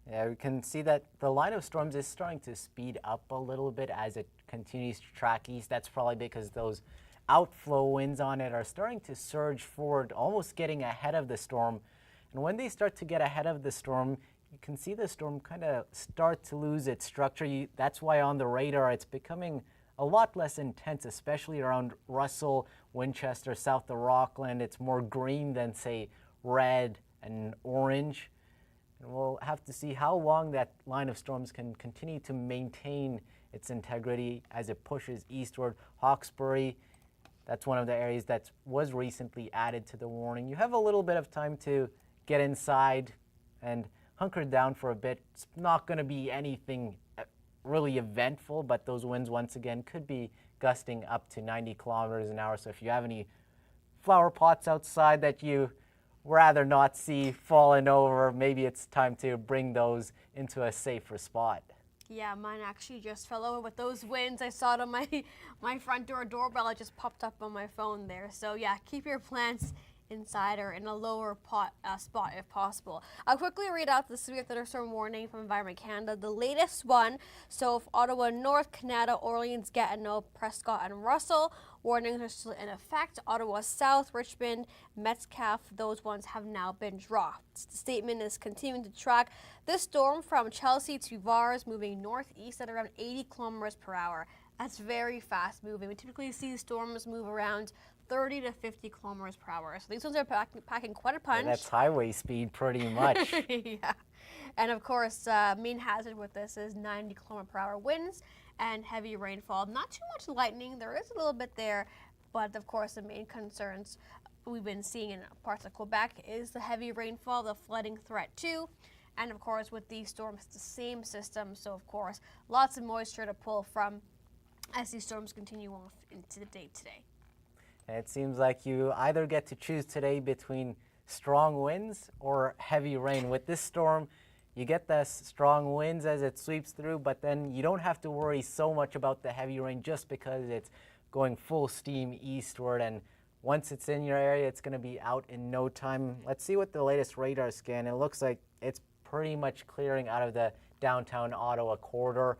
Yeah, we can see that the line of storms is starting to speed up a little bit as it continues to track east. That's probably because those outflow winds on it are starting to surge forward, almost getting ahead of the storm. And when they start to get ahead of the storm, you can see the storm kind of start to lose its structure. That's why on the radar it's becoming a lot less intense, especially around Russell, Winchester, south of Rockland. It's more green than, say, red and orange. And we'll have to see how long that line of storms can continue to maintain its integrity as it pushes eastward. Hawkesbury, that's one of the areas that was recently added to the warning. You have a little bit of time to get inside and hunker down for a bit. It's not going to be anything really eventful, but those winds once again could be gusting up to 90 kilometers an hour. So if you have any flower pots outside that you rather not see falling over, maybe it's time to bring those into a safer spot. Yeah, mine actually just fell over with those winds. I saw it on my front door doorbell. It just popped up on my phone there. So yeah, keep your plants inside or in a lower spot if possible. I'll quickly read out the severe thunderstorm warning from Environment Canada, the latest one. So for Ottawa North, Canada, Orleans, Gatineau, Prescott, and Russell, warnings are still in effect. Ottawa South, Richmond, Metcalfe, those ones have now been dropped. The statement is continuing to track this storm from Chelsea to Vars, moving northeast at around 80 kilometers per hour. That's very fast moving. We typically see storms move around 30 to 50 kilometers per hour. So these ones are packing quite a punch. Yeah, that's highway speed pretty much. Yeah. And of course, mean hazard with this is 90 kilometer per hour winds and heavy rainfall. Not too much lightning. There is a little bit there, but of course the main concerns we've been seeing in parts of Quebec is the heavy rainfall, the flooding threat too. And of course with these storms, it's the same system. So of course, lots of moisture to pull from as these storms continue on into the day today. And it seems like you either get to choose today between strong winds or heavy rain. With this storm, you get the strong winds as it sweeps through, but then you don't have to worry so much about the heavy rain just because it's going full steam eastward. And once it's in your area, it's going to be out in no time. Let's see what the latest radar scan. It looks like it's pretty much clearing out of the downtown Ottawa corridor.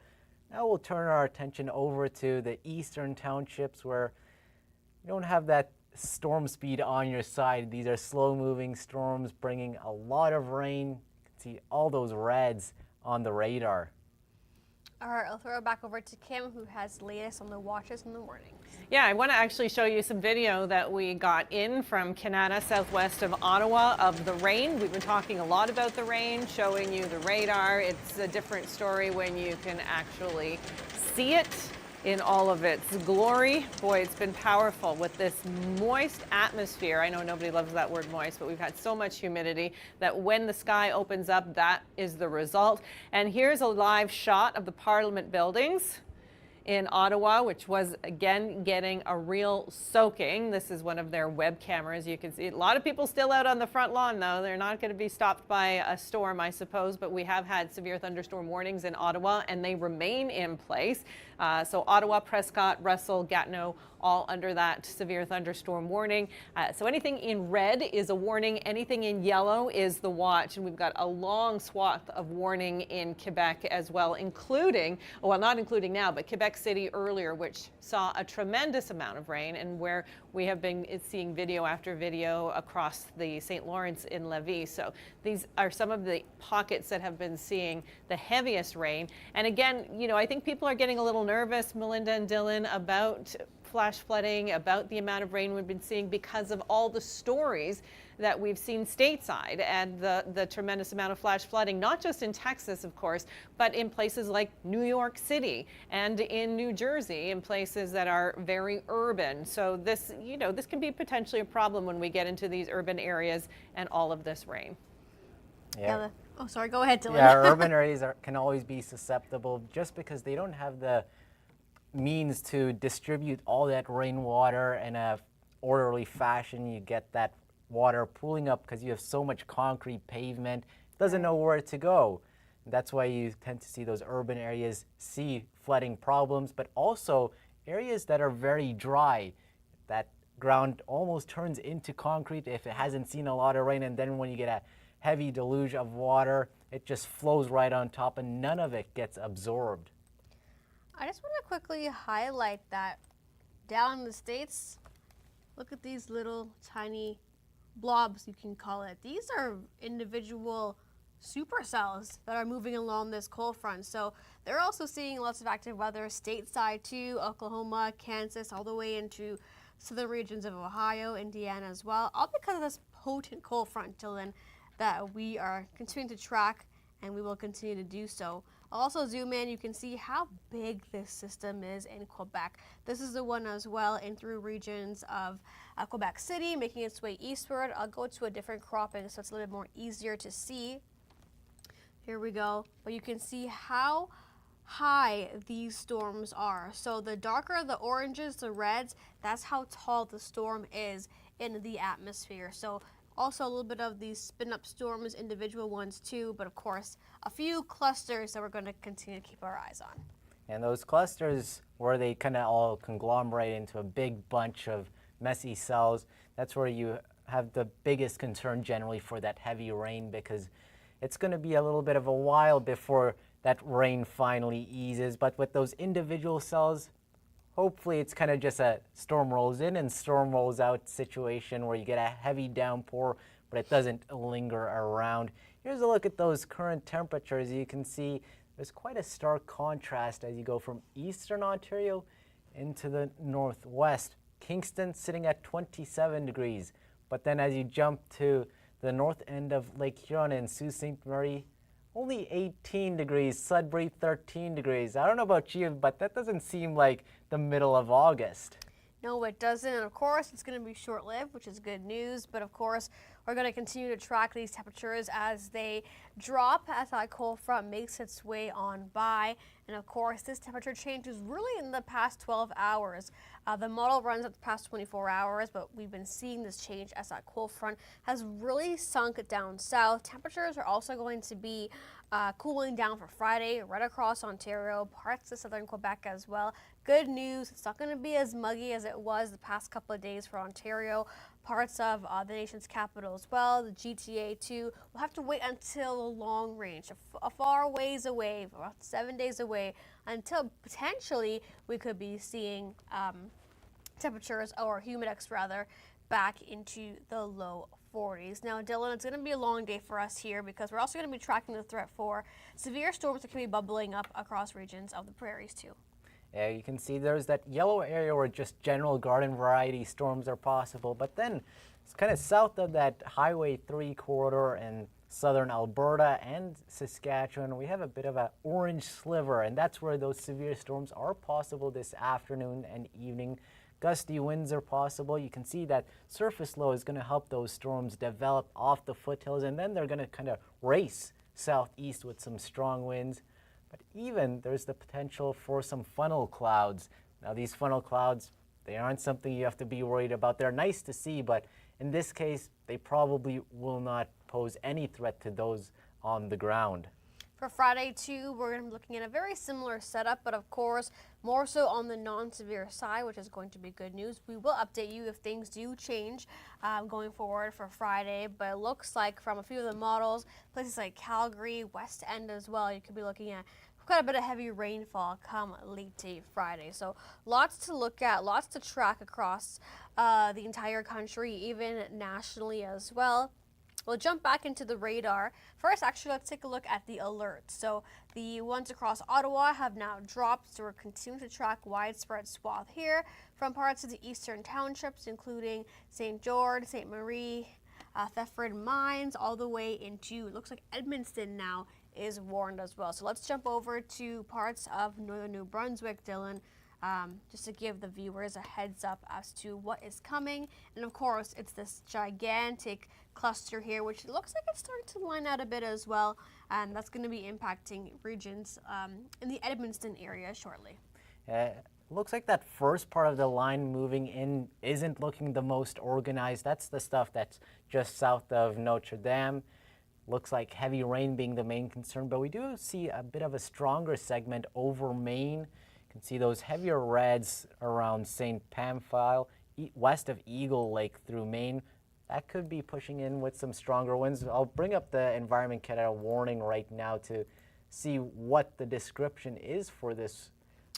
Now we'll turn our attention over to the eastern townships where you don't have that storm speed on your side. These are slow-moving storms bringing a lot of rain. You can see all those reds on the radar. All right, I'll throw it back over to Kim, who has the latest on the watches and the warnings. Yeah, I want to actually show you some video that we got in from Canada, southwest of Ottawa, of the rain. We've been talking a lot about the rain, showing you the radar. It's a different story when you can actually see it in all of its glory. Boy, it's been powerful with this moist atmosphere. I know nobody loves that word moist, but we've had so much humidity that when the sky opens up, that is the result. And here's a live shot of the Parliament buildings in Ottawa, which was again getting a real soaking. This is one of their web cameras. You can see a lot of people still out on the front lawn though. They're not going to be stopped by a storm, I suppose, but we have had severe thunderstorm warnings in Ottawa and they remain in place. So Ottawa, Prescott, Russell, Gatineau, all under that severe thunderstorm warning. So anything in red is a warning, anything in yellow is the watch, and we've got a long swath of warning in Quebec as well, including, well, not including now, but Quebec City earlier, which saw a tremendous amount of rain, and where we have been seeing video after video across the St. Lawrence in Lévis. So these are some of the pockets that have been seeing the heaviest rain. And again, you know, I think people are getting a little nervous, Melinda and Dylan, about flash flooding, about the amount of rain we've been seeing because of all the stories that we've seen stateside and the tremendous amount of flash flooding, not just in Texas, of course, but in places like New York City and in New Jersey, in places that are very urban. So this, this can be potentially a problem when we get into these urban areas and all of this rain. Yeah. Oh, sorry, go ahead, Dylan. Yeah, urban areas can always be susceptible just because they don't have the means to distribute all that rainwater in a orderly fashion. You get that water pooling up because you have so much concrete pavement, it doesn't know where to go. That's why you tend to see those urban areas see flooding problems, but also areas that are very dry. That ground almost turns into concrete if it hasn't seen a lot of rain, and then when you get a heavy deluge of water, it just flows right on top and none of it gets absorbed. I just want to quickly highlight that down in the States, look at these little tiny blobs, you can call it. These are individual supercells that are moving along this cold front. So they're also seeing lots of active weather stateside too, Oklahoma, Kansas, all the way into southern regions of Ohio, Indiana as well, all because of this potent cold front, Dylan, that we are continuing to track, and we will continue to do so. I'll also zoom in, you can see how big this system is in Quebec. This is the one as well in through regions of Quebec City, making its way eastward. I'll go to a different cropping so it's a little bit more easier to see. Here we go, but you can see how high these storms are. So the darker the oranges, the reds, that's how tall the storm is in the atmosphere. So also a little bit of these spin-up storms, individual ones too, but of course a few clusters that we're going to continue to keep our eyes on. And those clusters where they kind of all conglomerate into a big bunch of messy cells, that's where you have the biggest concern generally for that heavy rain, because it's going to be a little bit of a while before that rain finally eases. But with those individual cells, hopefully it's kind of just a storm rolls in and storm rolls out situation where you get a heavy downpour, but it doesn't linger around. Here's a look at those current temperatures. You can see there's quite a stark contrast as you go from eastern Ontario into the northwest. Kingston sitting at 27 degrees, but then as you jump to the north end of Lake Huron and Sault Ste. Marie, only 18 degrees, Sudbury 13 degrees. I don't know about you, but that doesn't seem like the middle of August. No, it doesn't. And of course, it's going to be short-lived, which is good news. But of course, we're going to continue to track these temperatures as they drop, as that cold front makes its way on by. And of course, this temperature change is really in the past 12 hours. The model runs at the past 24 hours, but we've been seeing this change as that cold front has really sunk down south. Temperatures are also going to be cooling down for Friday right across Ontario, parts of southern Quebec as well. Good news, it's not going to be as muggy as it was the past couple of days for Ontario, parts of the nation's capital as well, the GTA too. We'll have to wait until the long range, a far ways away, about 7 days away, until potentially we could be seeing temperatures, or humidex rather, back into the low 40s. Now, Dylan, it's going to be a long day for us here because we're also going to be tracking the threat for severe storms that can be bubbling up across regions of the prairies too. Yeah, you can see there's that yellow area where just general garden variety storms are possible, but then it's kind of south of that Highway 3 corridor in southern Alberta and Saskatchewan, we have a bit of an orange sliver, and that's where those severe storms are possible this afternoon and evening. Gusty winds are possible. You can see that surface low is going to help those storms develop off the foothills, and then they're going to kind of race southeast with some strong winds. But even there's the potential for some funnel clouds. Now these funnel clouds, they aren't something you have to be worried about. They're nice to see, but in this case, they probably will not pose any threat to those on the ground. For Friday too, we're going to be looking at a very similar setup, but of course, more so on the non-severe side, which is going to be good news. We will update you if things do change going forward for Friday, but it looks like from a few of the models, places like Calgary, West End as well, you could be looking at quite a bit of heavy rainfall come late day Friday. So lots to look at, lots to track across the entire country, even nationally as well. We'll jump back into the radar. First, actually, let's take a look at the alerts. So the ones across Ottawa have now dropped, so we're continuing to track widespread swath here from parts of the eastern townships, including St. George, St. Marie, Thetford Mines, all the way into, it looks like Edmundston now is warned as well. So let's jump over to parts of northern New Brunswick, Dylan, just to give the viewers a heads up as to what is coming. And of course, it's this gigantic cluster here, which looks like it's starting to line out a bit as well. And that's going to be impacting regions in the Edmundston area shortly. Looks like that first part of the line moving in isn't looking the most organized. That's the stuff that's just south of Notre Dame. Looks like heavy rain being the main concern, but we do see a bit of a stronger segment over Maine. You can see those heavier reds around St. Pamphile, west of Eagle Lake through Maine. That could be pushing in with some stronger winds. I'll bring up the Environment Canada warning right now to see what the description is for this.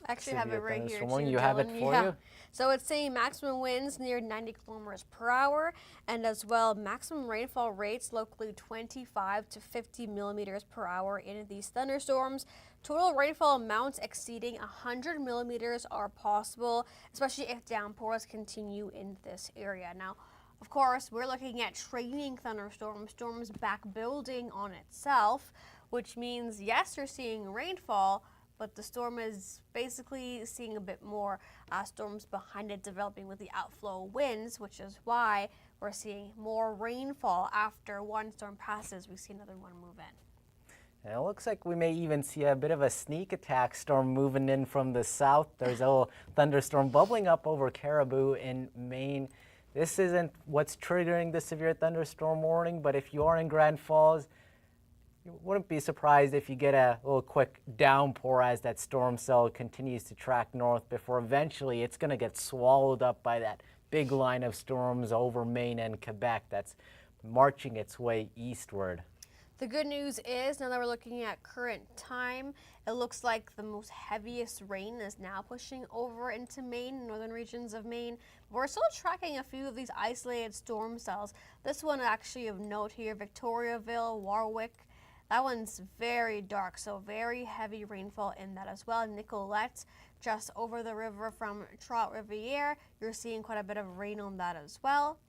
I actually have it right here too, You have it Dylan. for you? So it's saying maximum winds near 90 kilometers per hour, and as well maximum rainfall rates locally 25 to 50 millimeters per hour in these thunderstorms. Total rainfall amounts exceeding 100 millimeters are possible, especially if downpours continue in this area. Now, of course, we're looking at training thunderstorms, storms back building on itself, which means yes, you're seeing rainfall, but the storm is basically seeing a bit more storms behind it developing with the outflow winds, which is why we're seeing more rainfall after one storm passes. We see another one move in. And it looks like we may even see a bit of a sneak attack storm moving in from the south. There's a little thunderstorm bubbling up over Caribou in Maine. This isn't what's triggering the severe thunderstorm warning, but if you are in Grand Falls, you wouldn't be surprised if you get a little quick downpour as that storm cell continues to track north before eventually it's going to get swallowed up by that big line of storms over Maine and Quebec that's marching its way eastward. The good news is, now that we're looking at current time, it looks like the most heaviest rain is now pushing over into Maine, northern regions of Maine. We're still tracking a few of these isolated storm cells. This one actually of note here, Victoriaville, Warwick. That one's very dark, so very heavy rainfall in that as well. Nicolette, just over the river from Trot-Riviere, you're seeing quite a bit of rain on that as well.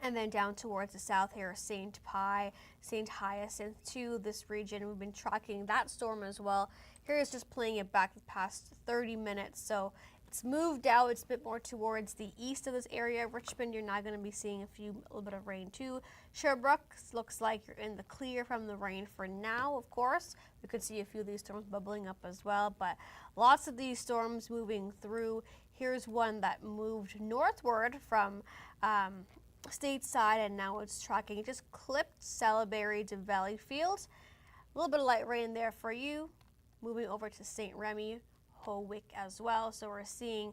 And then down towards the south here, St. Pie, St. Hyacinth to this region. We've been tracking that storm as well. Here is just playing it back the past 30 minutes. So it's moved out. It's a bit more towards the east of this area. Richmond, you're now going to be seeing a little bit of rain too. Sherbrooke looks like you're in the clear from the rain for now, of course. We could see a few of these storms bubbling up as well, but lots of these storms moving through. Here's one that moved northward from stateside, and now it's tracking. It just clipped Salaberry to Valleyfield. A little bit of light rain there for you. Moving over to St. Remy, Howick as well. So we're seeing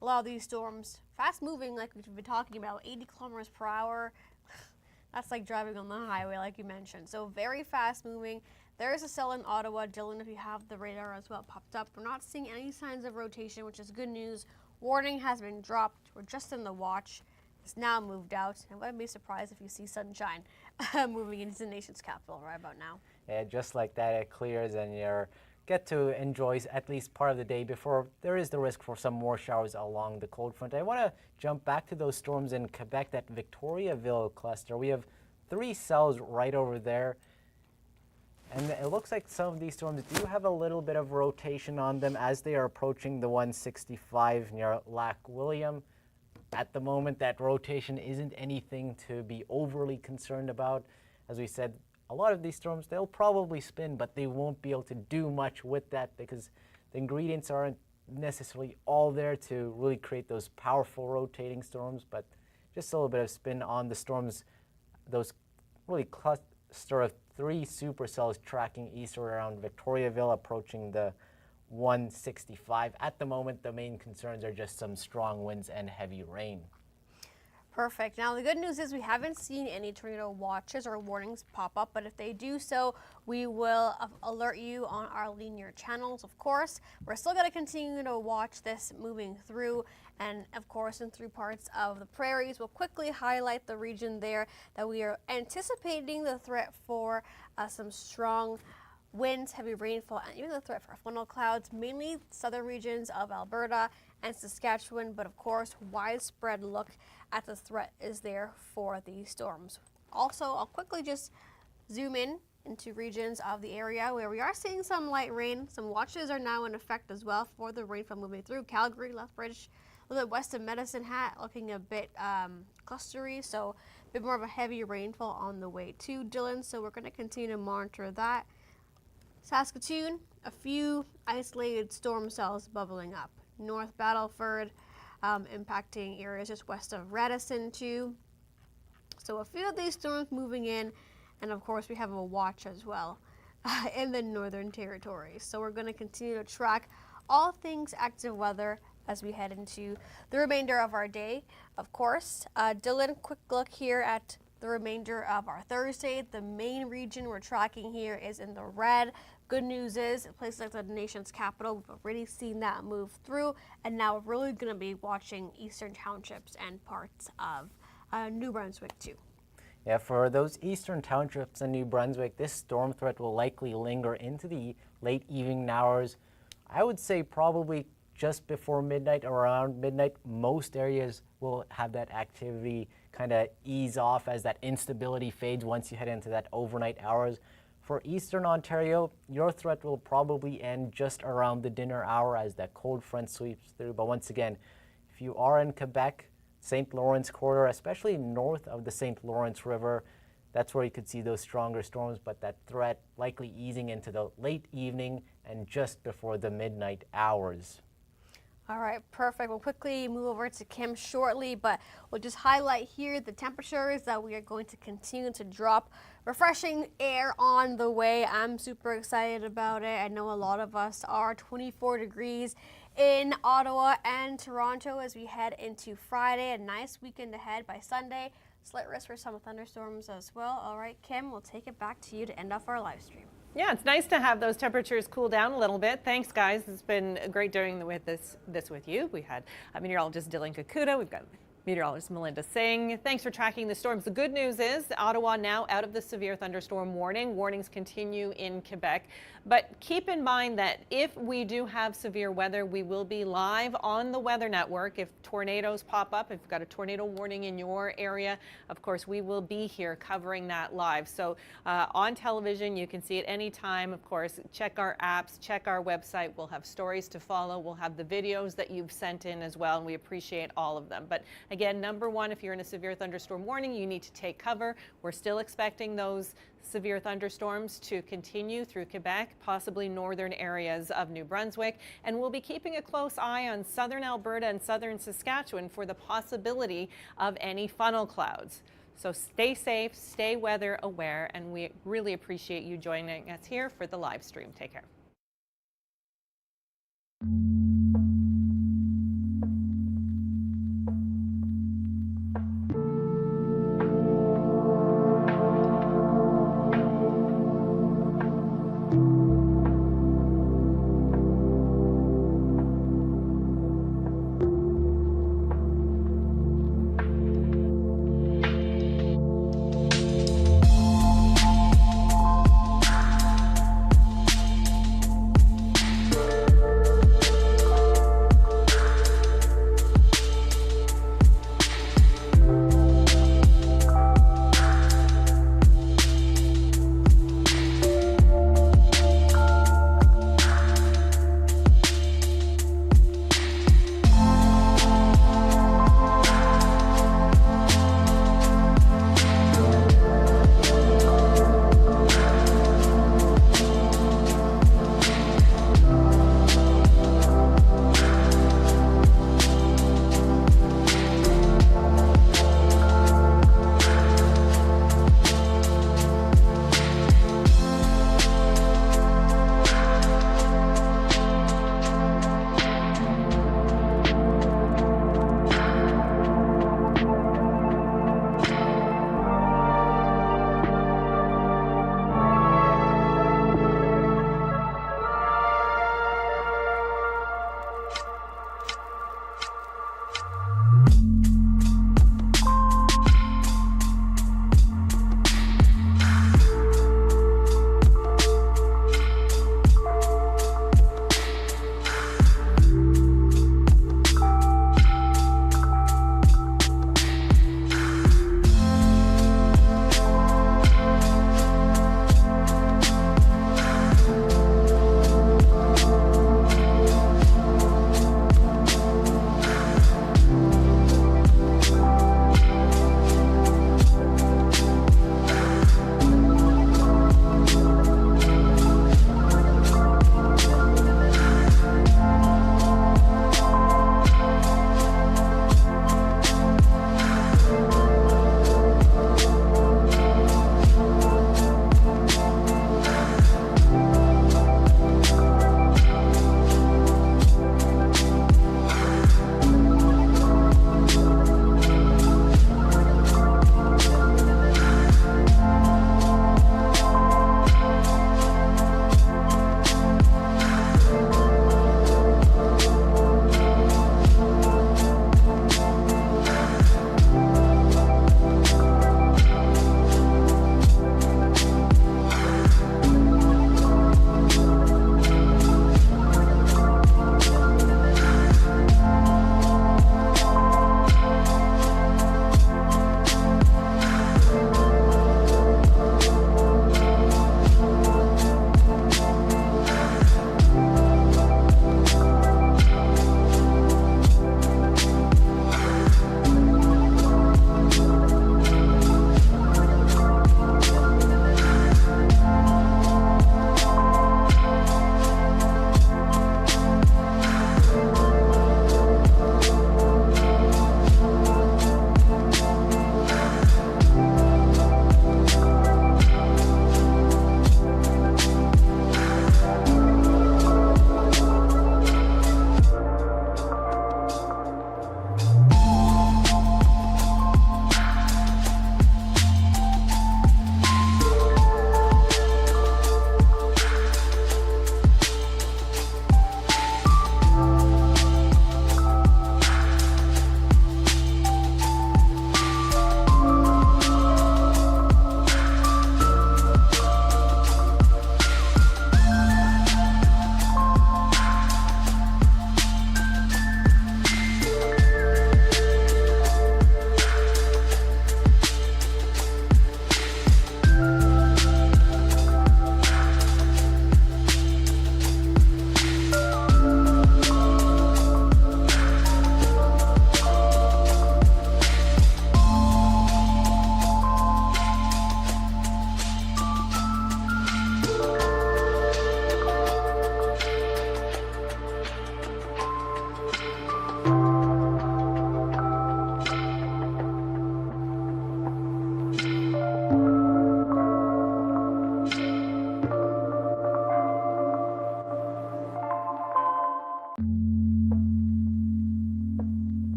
a lot of these storms fast moving, like we've been talking about, 80 kilometers per hour. That's like driving on the highway, like you mentioned. So very fast moving. There is a cell in Ottawa. Dylan, if you have the radar as well, popped up. We're not seeing any signs of rotation, which is good news. Warning has been dropped. We're just in the watch. It's now moved out. I wouldn't be surprised if you see sunshine moving into the nation's capital right about now. Yeah, just like that, it clears and you get to enjoy at least part of the day before there is the risk for some more showers along the cold front. I want to jump back to those storms in Quebec, that Victoriaville cluster. We have 3 cells right over there. And it looks like some of these storms do have a little bit of rotation on them as they are approaching the 165 near Lac William. At the moment, that rotation isn't anything to be overly concerned about. As we said, a lot of these storms, they'll probably spin, but they won't be able to do much with that because the ingredients aren't necessarily all there to really create those powerful rotating storms, but just a little bit of spin on the storms, those really cluster of 3 supercells tracking eastward around Victoriaville, approaching the 165. At the moment, the main concerns are just some strong winds and heavy rain. Perfect. Now, the good news is we haven't seen any tornado watches or warnings pop up, but if they do so, we will alert you on our linear channels, of course. We're still going to continue to watch this moving through, and of course, in through parts of the prairies. We'll quickly highlight the region there that we are anticipating the threat for some strong winds, heavy rainfall, and even the threat for funnel clouds, mainly southern regions of Alberta and Saskatchewan, but of course, widespread look at the threat is there for these storms. Also, I'll quickly just zoom in into regions of the area where we are seeing some light rain. Some watches are now in effect as well for the rainfall moving through. Calgary, Lethbridge, a little bit west of Medicine Hat, looking a bit clustery, so a bit more of a heavy rainfall on the way to Dillon, so we're going to continue to monitor that. Saskatoon, a few isolated storm cells bubbling up. North Battleford, impacting areas just west of Radisson too. So a few of these storms moving in, and of course we have a watch as well in the Northern Territory. So we're going to continue to track all things active weather as we head into the remainder of our day. Of course, Dillon, quick look here at the remainder of our Thursday. The main region we're tracking here is in the red. Good news is, places like the nation's capital, we've already seen that move through, and now we're really going to be watching eastern townships and parts of New Brunswick too. Yeah, for those eastern townships in New Brunswick, this storm threat will likely linger into the late evening hours. I would say probably just before midnight or around midnight. Most areas will have that activity kind of ease off as that instability fades once you head into that overnight hours. For eastern Ontario, your threat will probably end just around the dinner hour as that cold front sweeps through. But once again, if you are in Quebec, St. Lawrence corridor, especially north of the St. Lawrence River, that's where you could see those stronger storms, but that threat likely easing into the late evening and just before the midnight hours. All right, perfect. We'll quickly move over to Kim shortly, but we'll just highlight here the temperatures that we are going to continue to drop. Refreshing air on the way. I'm super excited about it. I know a lot of us are. 24 degrees in Ottawa and Toronto as we head into Friday. A nice weekend ahead by Sunday. Slight risk for some thunderstorms as well. All right, Kim, we'll take it back to you to end off our live stream. Yeah, it's nice to have those temperatures cool down a little bit. Thanks, guys. It's been great doing this with you. We had meteorologist Dylan Kakuda. We've got meteorologist Melinda Singh. Thanks for tracking the storms. The good news is Ottawa now out of the severe thunderstorm warning. Warnings continue in Quebec. But keep in mind that if we do have severe weather, we will be live on the Weather Network. If tornadoes pop up, if you've got a tornado warning in your area, of course, we will be here covering that live. So on television, you can see it anytime. Of course, check our apps, check our website. We'll have stories to follow. We'll have the videos that you've sent in as well, and we appreciate all of them. But again, number one, if you're in a severe thunderstorm warning, you need to take cover. We're still expecting those severe thunderstorms to continue through Quebec, possibly northern areas of New Brunswick, and we'll be keeping a close eye on southern Alberta and southern Saskatchewan for the possibility of any funnel clouds. So stay safe, stay weather aware, and we really appreciate you joining us here for the live stream. Take care.